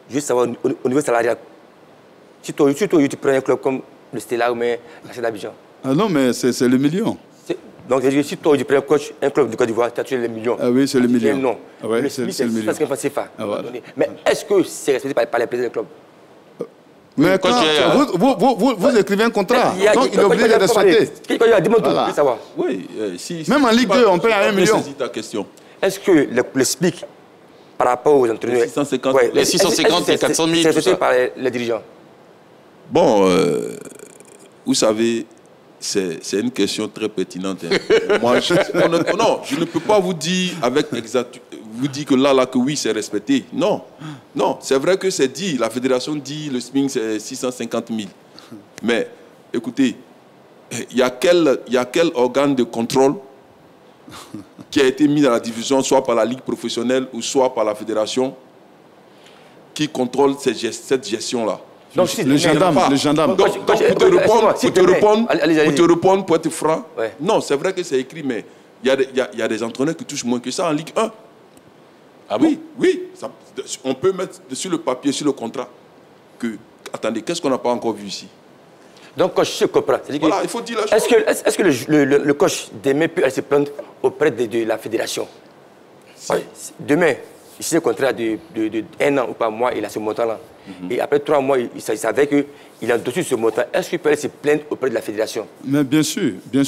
Je veux savoir au niveau salarial. Si toi, tu prends un club comme le Stella ou la CED d'Abidjan. Ah non, mais c'est le million. Donc, si toi, tu prends un club de Côte d'Ivoire, tu as tué les millions. Ah oui, c'est le million. Non. Ah ouais, c'est le million. C'est ce CFA. Mais est-ce que c'est respecté par les présidents des clubs? Mais quand vous écrivez un contrat, donc il est obligé de respecter. Dis-moi tout, je veux savoir. Oui, même en Ligue 2, on paye à 1 million. Ta question. Est-ce que le SMIC, par rapport aux entraîneurs... Les 650 et 400 000, c'est respecté par les dirigeants? Bon, vous savez, c'est une question très pertinente. Hein. Moi, non, je ne peux pas vous dire avec exactitude, vous dire que là, que oui, c'est respecté. Non, non, c'est vrai que c'est dit. La fédération dit le SMIC, c'est 650 000. Mais, écoutez, il y a quel organe de contrôle qui a été mis dans la diffusion, soit par la Ligue professionnelle ou soit par la fédération, qui contrôle cette gestion-là? Donc, le gendarme. Donc, pour te répondre, pour être franc, non, c'est vrai que c'est écrit, mais il y a des entraîneurs qui touchent moins que ça en Ligue 1. Ah oui, bon? Oui. Ça, on peut mettre sur le papier, sur le contrat, que, attendez, qu'est-ce qu'on n'a pas encore vu ici? Donc, coach, je comprends. Voilà, il faut dire la chose. Est-ce que le coach demain peut aller se plaindre auprès de la fédération? Demain, il signe un contrat de 1 an ou pas mois, il a ce montant-là. Et après 3 mois, il savait qu'il a dessus ce montant. Est-ce qu'il peut aller se plaindre auprès de la fédération? Mais bien sûr, tu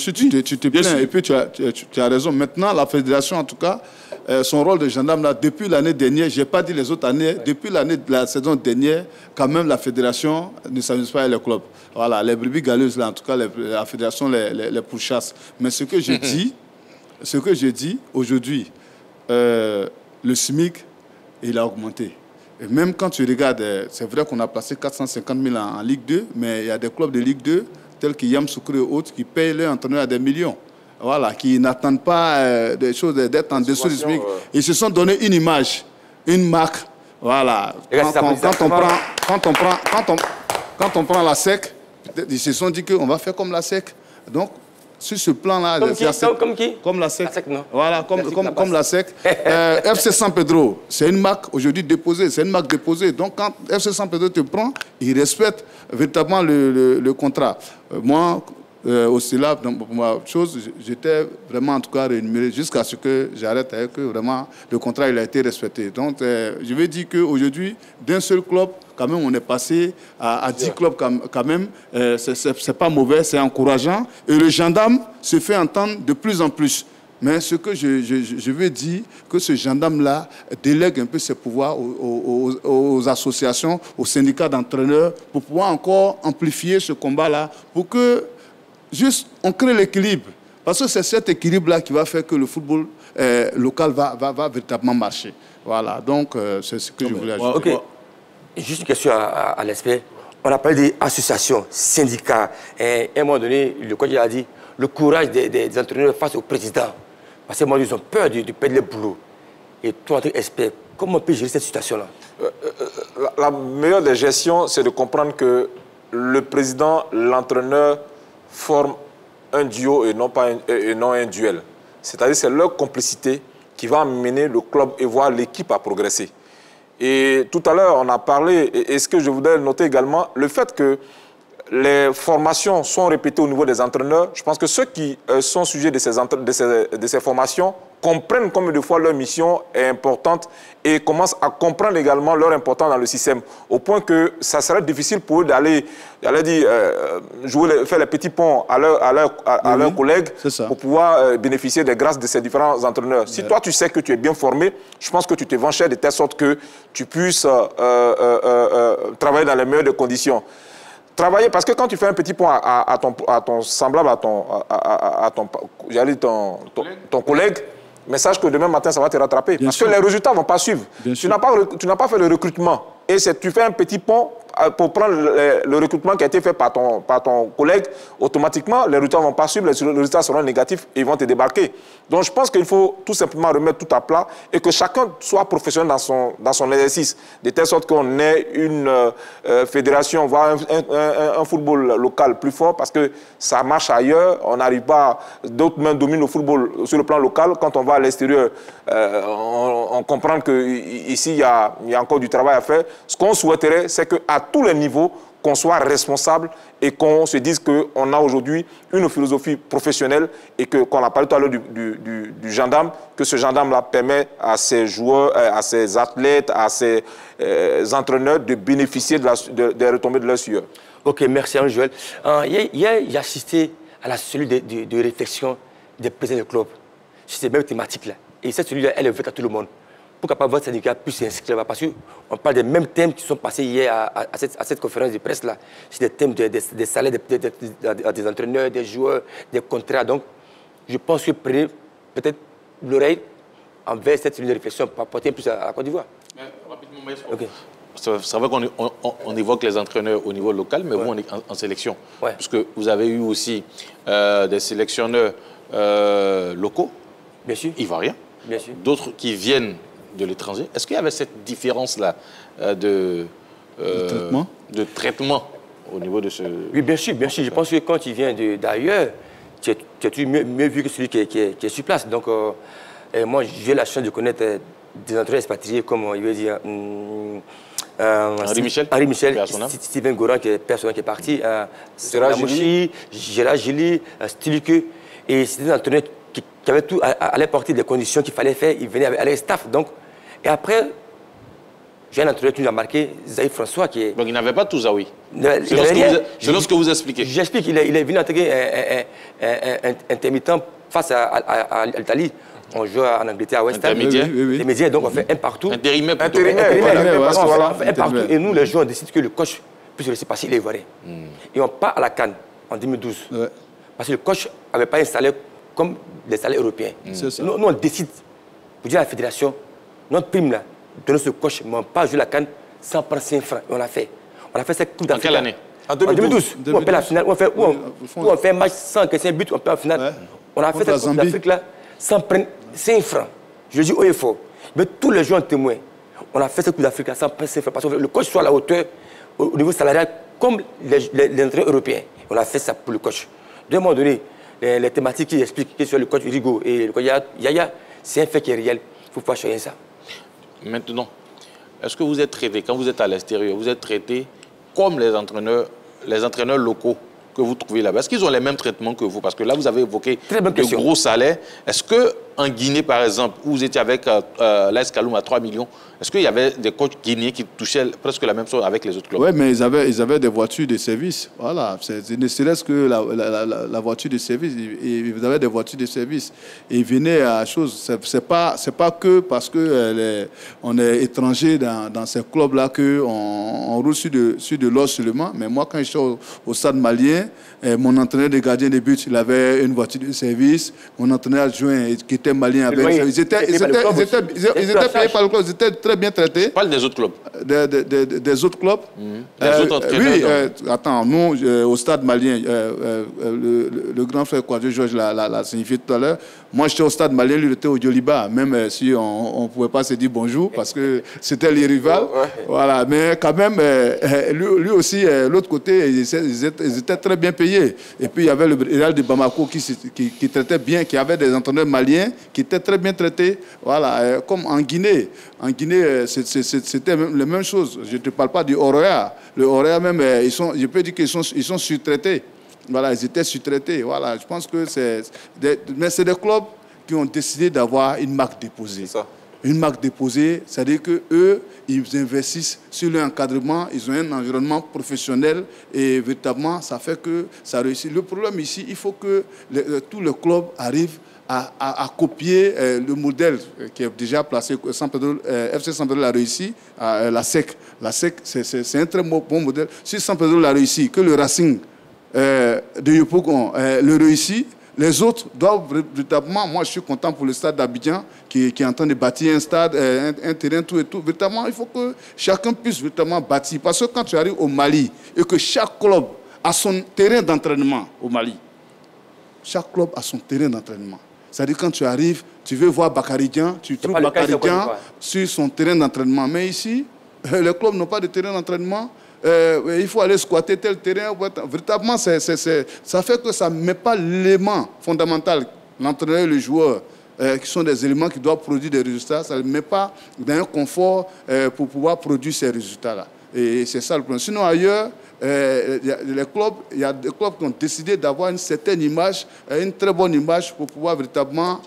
te plains. Et puis tu as raison. Maintenant, la fédération, en tout cas, son rôle de gendarme, là, depuis l'année dernière, je n'ai pas dit les autres années, depuis la saison dernière, quand même, la fédération ne s'amuse pas avec les clubs. Voilà, les brebis galeuses, là, en tout cas, la fédération les pourchasse. Mais ce que je dis, aujourd'hui, le SMIC, il a augmenté. Et même quand tu regardes, c'est vrai qu'on a passé 450 000 en Ligue 2, mais il y a des clubs de Ligue 2, tels que Yam Soukri et autres, qui payent leurs entraîneurs à des millions. Voilà, qui n'attendent pas des choses d'être en dessous du SMIC. Ils se sont donné une image, une marque. Voilà. Quand on prend la SEC, ils se sont dit qu'on va faire comme la SEC. Donc, sur ce plan-là... Comme qui? Comme la SEC. La SEC, non. Voilà, comme la SEC. FC San Pedro, c'est une marque aujourd'hui déposée. C'est une marque déposée. Donc, quand FC San Pedro te prend, il respecte véritablement le contrat. Moi, aussi là, pour ma chose, j'étais vraiment en tout cas rémunéré jusqu'à ce que j'arrête avec eux. Vraiment, le contrat il a été respecté. Donc, je vais dire qu'aujourd'hui, d'un seul club, quand même, on est passé à 10 clubs quand même. C'est pas mauvais, c'est encourageant. Et le gendarme se fait entendre de plus en plus. Mais ce que je veux dire, que ce gendarme-là délègue un peu ses pouvoirs aux associations, aux syndicats d'entraîneurs, pour pouvoir encore amplifier ce combat-là, pour que juste on crée l'équilibre. Parce que c'est cet équilibre-là qui va faire que le football local va véritablement marcher. Voilà, donc c'est ce que je voulais ajouter. Ok. Juste une question à l'aspect. On a parlé d'associations, syndicats. Et à un moment donné, le coach a dit le courage des entraîneurs face au président. Parce que moi, ils ont peur de perdre le boulot. Et toi, en tant qu'expert, comment on peut gérer cette situation-là? La meilleure des gestions, c'est de comprendre que le président, l'entraîneur, forment un duo et non un duel. C'est-à-dire que c'est leur complicité qui va amener le club et voir l'équipe à progresser. Et tout à l'heure, on a parlé, et ce que je voudrais noter également, le fait que les formations sont répétées au niveau des entraîneurs. Je pense que ceux qui sont sujets de ces formations comprennent combien de fois leur mission est importante et commencent à comprendre également leur importance dans le système. Au point que ça serait difficile pour eux d'aller faire les petits ponts à leurs collègues pour pouvoir bénéficier des grâces de ces différents entraîneurs. Si toi, tu sais que tu es bien formé, je pense que tu te vends cher de telle sorte que tu puisses travailler dans les meilleures des conditions. Travailler, parce que quand tu fais un petit point à ton semblable, à ton collègue, mais sache que demain matin, ça va te rattraper. Parce que les résultats ne vont pas suivre. Tu n'as pas fait le recrutement. Et tu fais un petit pont pour prendre le recrutement qui a été fait par ton collègue. Automatiquement, les résultats ne vont pas suivre, les résultats seront négatifs et ils vont te débarquer. Donc, je pense qu'il faut tout simplement remettre tout à plat et que chacun soit professionnel dans son exercice. De telle sorte qu'on ait une fédération, voire un football local plus fort, parce que ça marche ailleurs. On n'arrive pas, d'autres mains dominent le football sur le plan local. Quand on va à l'extérieur, on comprend qu'ici, il y a encore du travail à faire. Ce qu'on souhaiterait, c'est qu'à tous les niveaux, qu'on soit responsable et qu'on se dise qu'on a aujourd'hui une philosophie professionnelle et qu'on a parlé tout à l'heure du gendarme, que ce gendarme-là permet à ses joueurs, à ses athlètes, à ses entraîneurs de bénéficier des retombées de leur sueur. Ok, merci Joël. Hier, j'ai assisté à la cellule de réflexion des présidents de club sur ces mêmes thématiques-là. Et cette cellule-là, elle est ouverte à tout le monde. pourquoi pas votre syndicat puisse s'inscrire là-bas? Parce qu'on parle des mêmes thèmes qui sont passés hier à cette conférence de presse-là. C'est des thèmes des salaires des entraîneurs, des joueurs, des contrats. Donc, je pense que prenez peut-être l'oreille envers cette ligne de réflexion pour apporter plus à la Côte d'Ivoire. Rapidement, okay. C'est vrai qu'on évoque les entraîneurs au niveau local, mais vous, on est en sélection. Ouais. Puisque vous avez eu aussi des sélectionneurs locaux, bien sûr, ivoiriens, d'autres qui viennent de l'étranger. Est-ce qu'il y avait cette différence-là de traitement au niveau de ce... Oui, bien sûr, bien sûr. Je pense que quand tu viens d'ailleurs, tu es mieux vu que celui qui est sur place. Donc, moi, j'ai la chance de connaître des entraîneurs expatriés comme, il veut dire... Henri Michel, Steven Goran, qui est personne qui est parti, Gérard Gilly, Stilique. Et c'était des entraîneurs qui avaient tout à leur portée des conditions qu'il fallait faire. Ils venaient avec leur staff. Donc, et après, j'ai un entraîneur qui nous a marqué, Zaï François, qui est... Donc il n'avait pas tout ça, oui. C'est ce que vous expliquez. J'explique. Il est venu intégrer un intermittent face à l'Italie. On joue en Angleterre à West Ham. Intermédiaire, donc on fait un partout. Intérimaire plutôt. On fait un partout. Et nous, les joueurs, on décide que le coach puisse laisser passer les Ivoiriens. Et on part à la CAN en 2012. Parce que le coach n'avait pas un salaire comme les salaires européens. Nous, on décide, pour dire à la fédération, notre prime là, donner ce coach, mais on part jouer la CAN sans prendre 5 francs. Et on l'a fait. On a fait cette Coupe d'Afrique. En quelle année? En 2012. Où on fait la finale, où on fait un match sans encaisser un but, on peut en finale. On a fait cette Coupe d'Afrique là sans prendre 5 francs. Je le dis haut et fort. Mais tous les joueurs témoins. On a fait cette Coupe d'Afrique là sans prendre 5 francs. Parce que le coach soit à la hauteur, au niveau salarial, comme les entraîneurs européens. On a fait ça pour le coach. De un moment donné, les thématiques qui expliquent que sur le coach Rigo et le coach Yaya, c'est un fait qui est réel. Il faut pas changer ça. Maintenant, est-ce que vous êtes traité, quand vous êtes à l'extérieur, vous êtes traité comme les entraîneurs locaux que vous trouvez là-bas? Est-ce qu'ils ont les mêmes traitements que vous? Parce que là, vous avez évoqué de gros salaires. Est-ce qu'en Guinée, par exemple, où vous étiez avec l'AS Kaloum à 3 millions, est-ce qu'il y avait des coachs guinéens qui touchaient presque la même chose avec les autres clubs? Oui, mais ils avaient des voitures de service. Voilà, ne serait-ce que la voiture de service. Ils avaient des voitures de service. Et ils venaient à chose. C'est pas que parce qu'on est étranger dans ces clubs-là qu'on roule sur de l'or seulement. Mais moi, quand je suis au stade malien, mon entraîneur de gardien de but, il avait une voiture de service. Mon entraîneur adjoint, qui était malien, ils étaient payés par le club. Ils étaient très bien traités. Je parle des autres clubs. Des autres clubs. Des autres entraîneurs. Oui, attends, nous, au stade malien, le grand frère Kouadjo Georges l'a signifié tout à l'heure. Moi, j'étais au stade malien, lui, il était au Djoliba, même si on ne pouvait pas se dire bonjour, parce que c'était les rivales. Voilà. Mais quand même, lui aussi, l'autre côté, ils étaient très bien payés. Et puis, il y avait le Real de Bamako qui traitait bien, qui avait des entraîneurs maliens qui étaient très bien traités. Voilà. Comme en Guinée. En Guinée, c'était la même chose. Je ne te parle pas du Oroya. Le Oroya même, je peux dire qu'ils sont surtraités. Voilà, ils étaient sous-traités. Voilà, je pense que mais c'est des clubs qui ont décidé d'avoir une marque déposée. Une marque déposée, c'est-à-dire qu'eux, ils investissent sur l'encadrement, ils ont un environnement professionnel et véritablement, ça fait que ça réussit. Le problème ici, il faut que tous les clubs arrivent à copier le modèle qui est déjà placé. FC San Pedro l'a réussi, la SEC. La SEC, c'est un très bon modèle. Si San Pedro l'a réussi, que le Racing de Yopougon le réussit, les autres doivent véritablement, moi je suis content pour le stade d'Abidjan qui est en train de bâtir un stade, un terrain, tout et tout. Véritablement, il faut que chacun puisse véritablement bâtir. Parce que quand tu arrives au Mali et que chaque club a son terrain d'entraînement au Mali, chaque club a son terrain d'entraînement. C'est-à-dire quand tu arrives, tu veux voir Bakaridjan, tu trouves Bakaridjan sur son terrain d'entraînement. Mais ici, les clubs n'ont pas de terrain d'entraînement. Il faut aller squatter tel terrain. Véritablement, ça fait que ça ne met pas l'élément fondamental, l'entraîneur et le joueur, qui sont des éléments qui doivent produire des résultats. Ça ne met pas dans un confort pour pouvoir produire ces résultats-là. Et c'est ça le problème. Sinon, ailleurs, il y a des clubs qui ont décidé d'avoir une certaine image, une très bonne image pour pouvoir véritablement,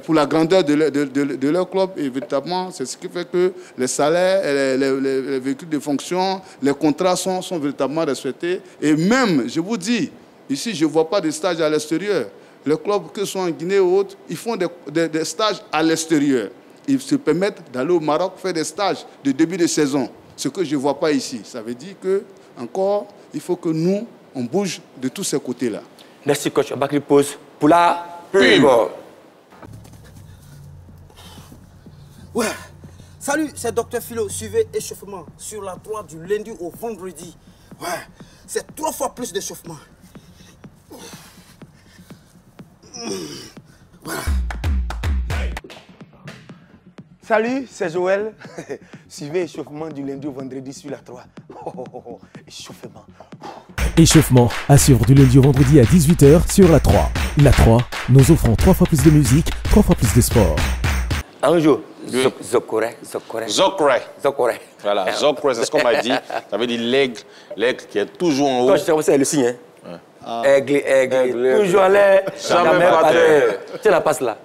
pour la grandeur de leur club. Et véritablement, c'est ce qui fait que les salaires, les véhicules de fonction, les contrats sont véritablement respectés. Et même, je vous dis, ici, je ne vois pas de stages à l'extérieur. Les clubs, que ce soit en Guinée ou autres, ils font des stages à l'extérieur. ils se permettent d'aller au Maroc faire des stages de début de saison. Ce que je ne vois pas ici. Ça veut dire que, encore, il faut que nous, on bouge de tous ces côtés-là. Merci, coach. Bakri pause pour la pub. Ouais. Salut, c'est Dr Philo. Suivez échauffement sur la 3 du lundi au vendredi. Ouais. C'est 3 fois plus d'échauffement. Voilà. Salut, c'est Joël. Suivez échauffement du lundi au vendredi sur la 3. Échauffement. Échauffement à suivre du lundi au vendredi à 18 h sur la 3. La 3, nous offrons 3 fois plus de musique, 3 fois plus de sport. Un jour, Oui. Zokore. Voilà, Zokre, c'est ce qu'on m'a dit. Ça veut dire l'aigle qui est toujours en haut. Toi, je sais, c'est le signe. Hein? Aigle. Toujours en l'air, Jamais par terre. Tu la passes là.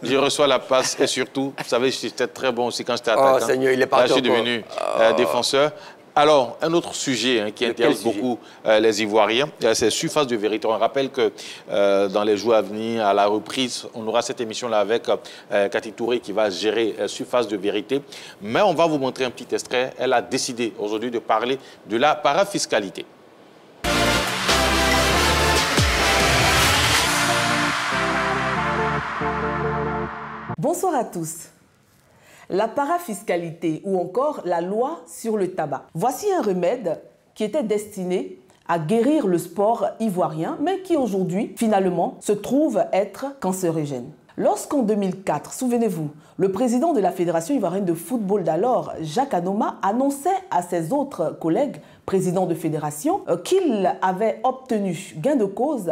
Je reçois la passe et surtout, vous savez, j'étais très bon aussi quand j'étais attaquant. Oh Seigneur, il est parti. Là, je suis devenu défenseur. Alors, un autre sujet qui intéresse beaucoup les Ivoiriens, c'est Surface de vérité. On rappelle que dans les jours à venir, à la reprise, on aura cette émission-là avec Cathy Touré qui va gérer Surface de vérité. Mais on va vous montrer un petit extrait. Elle a décidé aujourd'hui de parler de la parafiscalité. Bonsoir à tous. La parafiscalité ou encore la loi sur le tabac. Voici un remède qui était destiné à guérir le sport ivoirien, mais qui aujourd'hui, finalement, se trouve être cancérigène. Lorsqu'en 2004, souvenez-vous, le président de la Fédération ivoirienne de football d'alors, Jacques Anoma, annonçait à ses autres collègues, présidents de fédération, qu'il avait obtenu gain de cause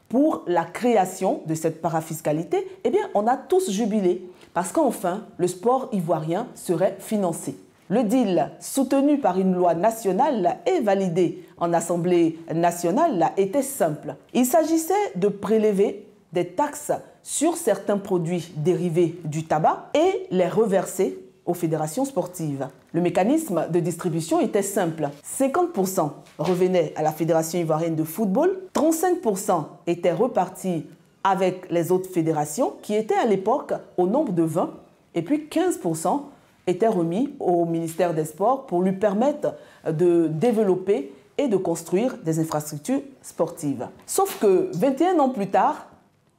pour la création de cette parafiscalité, eh bien, on a tous jubilé parce qu'enfin, le sport ivoirien serait financé. Le deal, soutenu par une loi nationale et validé en Assemblée nationale, était simple. Il s'agissait de prélever des taxes sur certains produits dérivés du tabac et les reverser aux fédérations sportives. Le mécanisme de distribution était simple. 50% revenaient à la Fédération ivoirienne de football, 35% étaient repartis avec les autres fédérations qui étaient à l'époque au nombre de 20 et puis 15% étaient remis au ministère des Sports pour lui permettre de développer et de construire des infrastructures sportives. Sauf que 21 ans plus tard,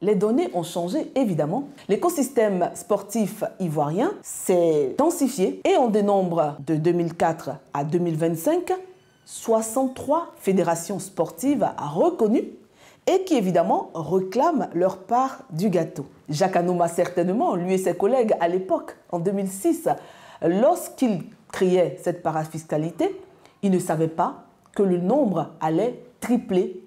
les données ont changé, évidemment. L'écosystème sportif ivoirien s'est densifié et on dénombre de 2004 à 2025 63 fédérations sportives reconnues et qui, évidemment, réclament leur part du gâteau. Jacques Anoma, certainement, lui et ses collègues à l'époque, en 2006, lorsqu'ils créaient cette parafiscalité, ils ne savaient pas que le nombre allait tripler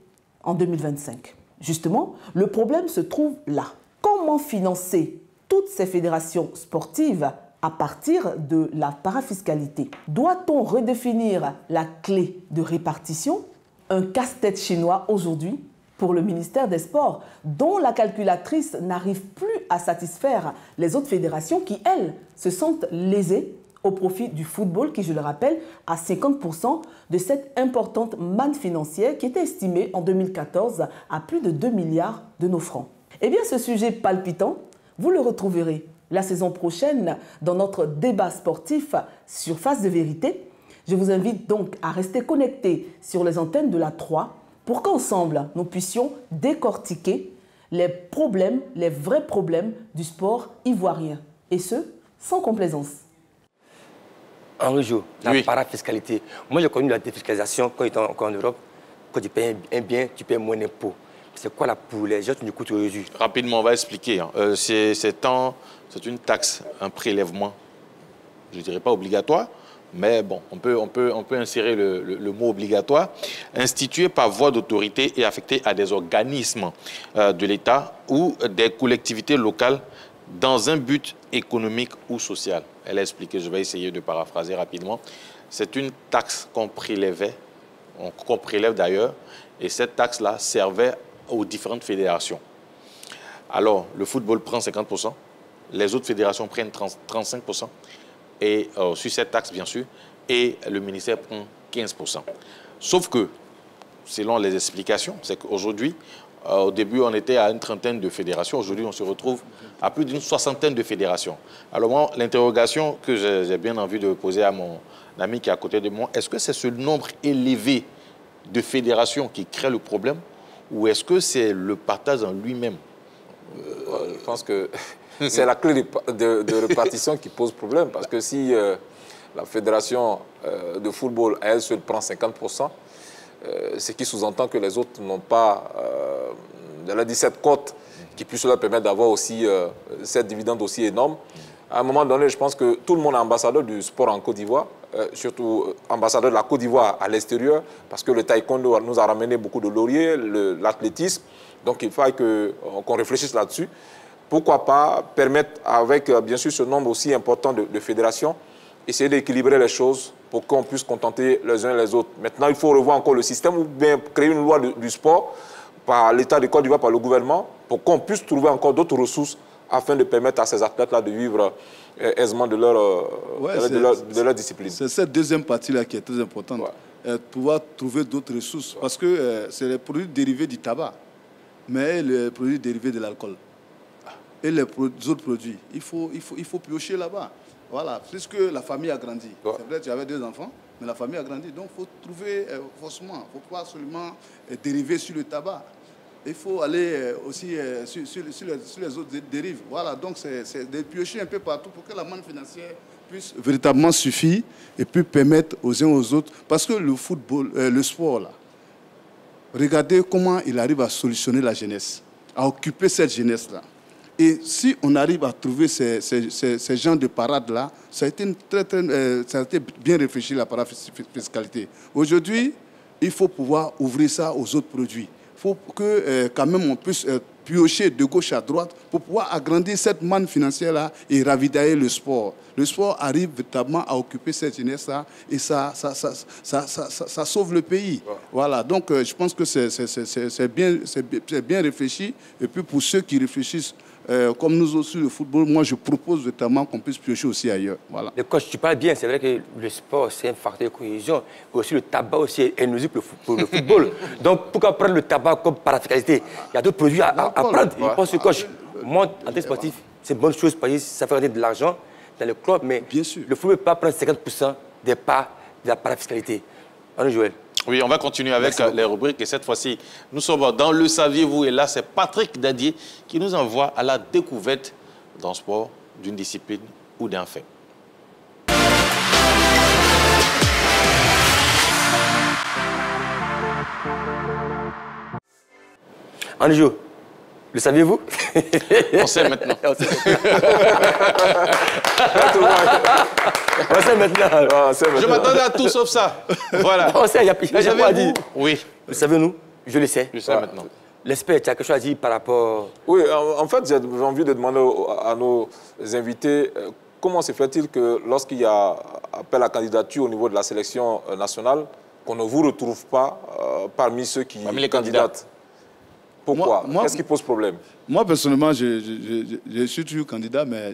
en 2025. Justement, le problème se trouve là. Comment financer toutes ces fédérations sportives à partir de la parafiscalité? Doit-on redéfinir la clé de répartition? Un casse-tête chinois aujourd'hui pour le ministère des Sports, dont la calculatrice n'arrive plus à satisfaire les autres fédérations qui, elles, se sentent lésées au profit du football qui, je le rappelle, a 50% de cette importante manne financière qui était estimée en 2014 à plus de 2 milliards de nos francs. Eh bien, ce sujet palpitant, vous le retrouverez la saison prochaine dans notre débat sportif Surface de vérité. Je vous invite donc à rester connectés sur les antennes de la 3 pour qu'ensemble, nous puissions décortiquer les problèmes, les vrais problèmes du sport ivoirien. Et ce, sans complaisance. Henri Jo, la parafiscalité. Moi, j'ai connu la défiscalisation quand j'étais encore en Europe. Quand tu payes un bien, tu payes moins d'impôts. C'est quoi là pour les gens qui nous coûtent aujourd'hui? Rapidement, on va expliquer. C'est une taxe, un prélèvement, je ne dirais pas obligatoire, mais bon, on peut insérer le mot obligatoire, institué par voie d'autorité et affecté à des organismes de l'État ou des collectivités locales dans un but économique ou social. Elle a expliqué, je vais essayer de paraphraser rapidement. C'est une taxe qu'on prélèvait, qu'on prélève d'ailleurs, et cette taxe-là servait aux différentes fédérations. Alors, le football prend 50%, les autres fédérations prennent 35%, et sur cette taxe, bien sûr, et le ministère prend 15%. Sauf que, selon les explications, c'est qu'aujourd'hui, Au début, on était à une trentaine de fédérations. Aujourd'hui, on se retrouve à plus d'une soixantaine de fédérations. Alors moi, l'interrogation que j'ai bien envie de poser à mon ami qui est à côté de moi, est-ce que c'est ce nombre élevé de fédérations qui crée le problème ou est-ce que c'est le partage en lui-même? Je pense que c'est la clé de répartition qui pose problème. Parce que si la fédération de football, elle seule prend 50%, ce qui sous-entend que les autres n'ont pas de la 17 cotes qui puissent leur permettre d'avoir aussi cette dividende aussi énorme. À un moment donné, je pense que tout le monde est ambassadeur du sport en Côte d'Ivoire, surtout ambassadeur de la Côte d'Ivoire à l'extérieur, parce que le taekwondo nous a ramené beaucoup de lauriers, l'athlétisme. Donc il faut qu'on réfléchisse là-dessus. Pourquoi pas permettre, avec bien sûr ce nombre aussi important de fédérations, essayer d'équilibrer les choses pour qu'on puisse contenter les uns les autres. Maintenant, il faut revoir encore le système ou bien créer une loi du sport par l'État de Côte d'Ivoire, par le gouvernement, pour qu'on puisse trouver encore d'autres ressources afin de permettre à ces athlètes-là de vivre aisément de leur discipline. C'est cette deuxième partie-là qui est très importante. Pouvoir trouver d'autres ressources. Parce que c'est les produits dérivés du tabac, mais les produits dérivés de l'alcool. Et les autres produits, il faut piocher là-bas. Voilà, puisque la famille a grandi. C'est vrai, tu avais 2 enfants, mais la famille a grandi. Donc, il faut trouver forcément, il ne faut pas seulement dériver sur le tabac. Il faut aller aussi sur les autres dérives. Voilà, donc c'est de piocher un peu partout pour que la manne financière puisse véritablement suffire et puis permettre aux uns aux autres. Parce que le football, le sport, là, regardez comment il arrive à solutionner la jeunesse, à occuper cette jeunesse-là. Et si on arrive à trouver ces genres de parades-là, ça a été bien réfléchi, la parafiscalité. Aujourd'hui, il faut pouvoir ouvrir ça aux autres produits. Il faut que quand même on puisse piocher de gauche à droite pour pouvoir agrandir cette manne financière-là et ravitailler le sport. Le sport arrive véritablement à occuper cette jeunesse-là et ça sauve le pays. Voilà, donc je pense que c'est bien réfléchi. Et puis pour ceux qui réfléchissent, comme nous aussi le football, moi je propose notamment qu'on puisse piocher aussi ailleurs. Voilà. Le coach, tu parles bien, c'est vrai que le sport c'est un facteur de cohésion, mais aussi le tabac aussi est nuisible pour le football. Donc pourquoi prendre le tabac comme parafiscalité? Il y a d'autres produits à prendre. Je pense que coach, moi en tant que sportif, c'est une bonne chose parce que ça fait rentrer de l'argent dans le club, mais bien sûr, le football ne peut pas prendre 50% des parts de la parafiscalité. Allez, Joël. Oui, on va continuer avec les rubriques et cette fois-ci, nous sommes dans Le Saviez-vous et là, c'est Patrick Dadier qui nous envoie à la découverte d'un sport, d'une discipline ou d'un fait. Anjo, le saviez-vous? On sait maintenant. On sait maintenant. Je m'attendais à tout sauf ça. Voilà. On sait, il y a pas à dire. Oui. Le savez-nous? Je le sais. Je sais maintenant. L'espère, tu as quelque chose à dire par rapport... Oui, en fait, j'ai envie de demander à nos invités comment se fait-il que lorsqu'il y a appel à candidature au niveau de la sélection nationale, qu'on ne vous retrouve pas parmi ceux qui candidatent? Pourquoi? Qu'est-ce qui pose problème? Moi, personnellement, je suis toujours candidat, mais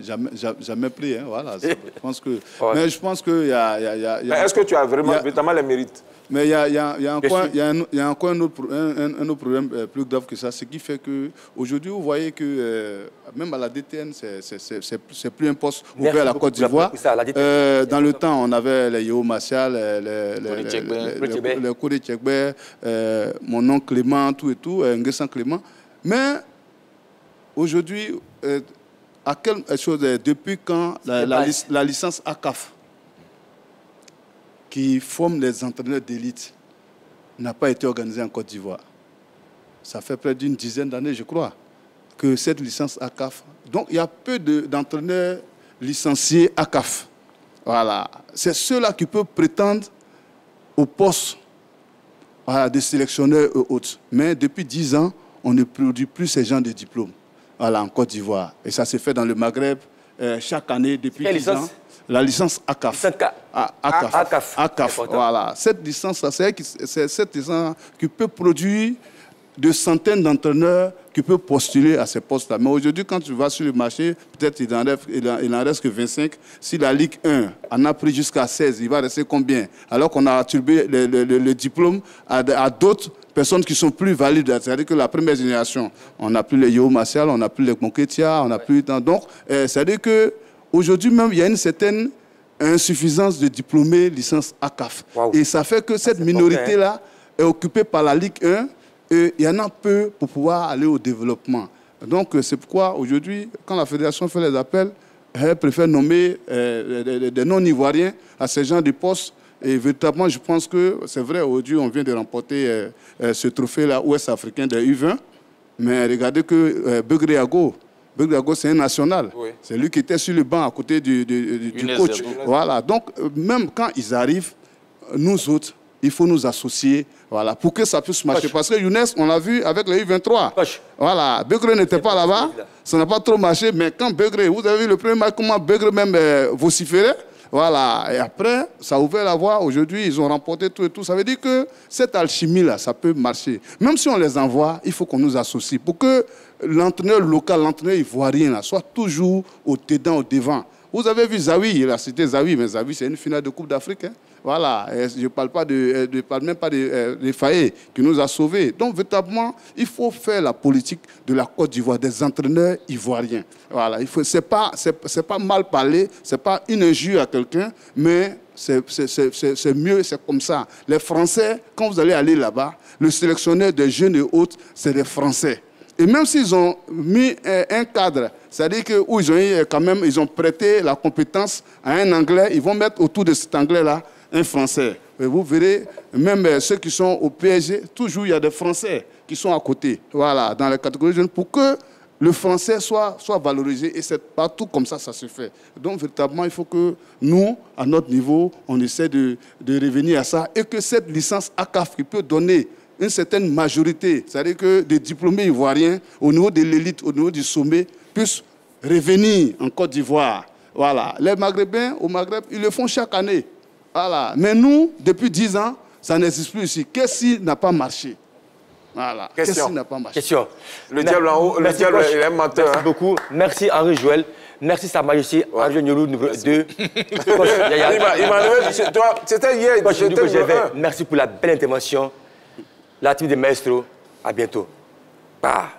jamais pris. Hein, voilà. Je pense que, mais je pense qu'il y a... Est-ce que tu as vraiment les mérites? Mais il y a encore un autre problème plus grave que ça, ce qui fait qu'aujourd'hui, vous voyez que même à la DTN, c'est plus un poste ouvert à la Côte d'Ivoire. Dans le temps, on avait les Yeo Martial, les Kodé Tchekbe, mon oncle Clément, tout et tout, Nguessan Clément. Mais aujourd'hui, depuis quand la licence ACAF, qui forme les entraîneurs d'élite, n'a pas été organisée en Côte d'Ivoire. Ça fait près d'une dizaine d'années, je crois, que cette licence ACAF... Donc, il y a peu d'entraîneurs licenciés ACAF. Voilà. C'est ceux-là qui peuvent prétendre au poste de sélectionneur et autres. Mais depuis 10 ans, on ne produit plus ces genres de diplômes en Côte d'Ivoire. Et ça se fait dans le Maghreb chaque année depuis 10 ans. La licence ACAF. ACAF, voilà. Cette licence, c'est cette licence qui peut produire de centaines d'entraîneurs qui peuvent postuler à ces postes-là. Mais aujourd'hui, quand tu vas sur le marché, peut-être il n'en reste que 25. Si la Ligue 1 en a pris jusqu'à 16, il va rester combien? Alors qu'on a attribué le diplôme à d'autres personnes qui sont plus valides. C'est-à-dire que la première génération, on n'a plus les Yo Martial, on n'a plus les Monketia, on n'a plus... Donc, c'est-à-dire qu'aujourd'hui même, il y a une certaine insuffisance de diplômés licence ACAF. Wow. Et ça fait que cette minorité-là est occupée par la Ligue 1 et il y en a peu pour pouvoir aller au développement. Donc, c'est pourquoi aujourd'hui, quand la fédération fait les appels, elle préfère nommer des non-ivoiriens à ces gens de postes. Et véritablement, je pense que c'est vrai, aujourd'hui, on vient de remporter ce trophée-là, ouest-africain de U20. Mais regardez que Beugre Ago, c'est un national. Oui. C'est lui qui était sur le banc à côté du coach. Voilà. Donc, même quand ils arrivent, nous autres, il faut nous associer, voilà, pour que ça puisse marcher. Parce que Younes, on l'a vu avec le U23. Voilà. Beugre n'était pas là-bas. Ça n'a pas trop marché. Mais quand Beugre, vous avez vu le premier match, comment Beugre même vociférait. Voilà. Et après, ça a ouvert la voie. Aujourd'hui, ils ont remporté tout et tout. Ça veut dire que cette alchimie-là, ça peut marcher. Même si on les envoie, il faut qu'on nous associe pour que l'entraîneur local, l'entraîneur ivoirien, là, soit toujours au devant. Vous avez vu Zawi, il a cité Zawi, mais Zawi, c'est une finale de Coupe d'Afrique. Hein. Voilà, je ne parle même pas de Faye qui nous a sauvés. Donc, véritablement, il faut faire la politique de la Côte d'Ivoire, des entraîneurs ivoiriens. Voilà, c'est pas mal parler, ce n'est pas une injure à quelqu'un, mais c'est mieux, c'est comme ça. Les Français, quand vous allez aller là-bas, le sélectionneur des jeunes et autres, c'est des Français. Et même s'ils ont mis un cadre, c'est-à-dire que où ils ont prêté la compétence à un Anglais, ils vont mettre autour de cet Anglais-là un Français. Et vous verrez, même ceux qui sont au PSG, toujours il y a des Français qui sont à côté, voilà, dans les catégories jeunes, pour que le français soit valorisé. Et c'est partout comme ça se fait. Donc, véritablement, il faut que nous, à notre niveau, on essaie de revenir à ça et que cette licence ACAF qui peut donner une certaine majorité, c'est-à-dire que des diplômés ivoiriens, au niveau de l'élite, au niveau du sommet, puissent revenir en Côte d'Ivoire. Voilà. Les Maghrébins, au Maghreb, ils le font chaque année. Voilà. Mais nous, depuis 10 ans, ça n'existe plus ici. Qu'est-ce qui n'a pas marché? Voilà. Qu'est-ce qui n'a pas marché? Question. Le diable en haut, le diable, il est un menteur. Merci beaucoup. Merci Henri Joël. Merci Sa Majesté, Henri Nyolou, numéro 2. C'était hier. Merci pour la belle intervention. La team de Maestro. À bientôt. Bah.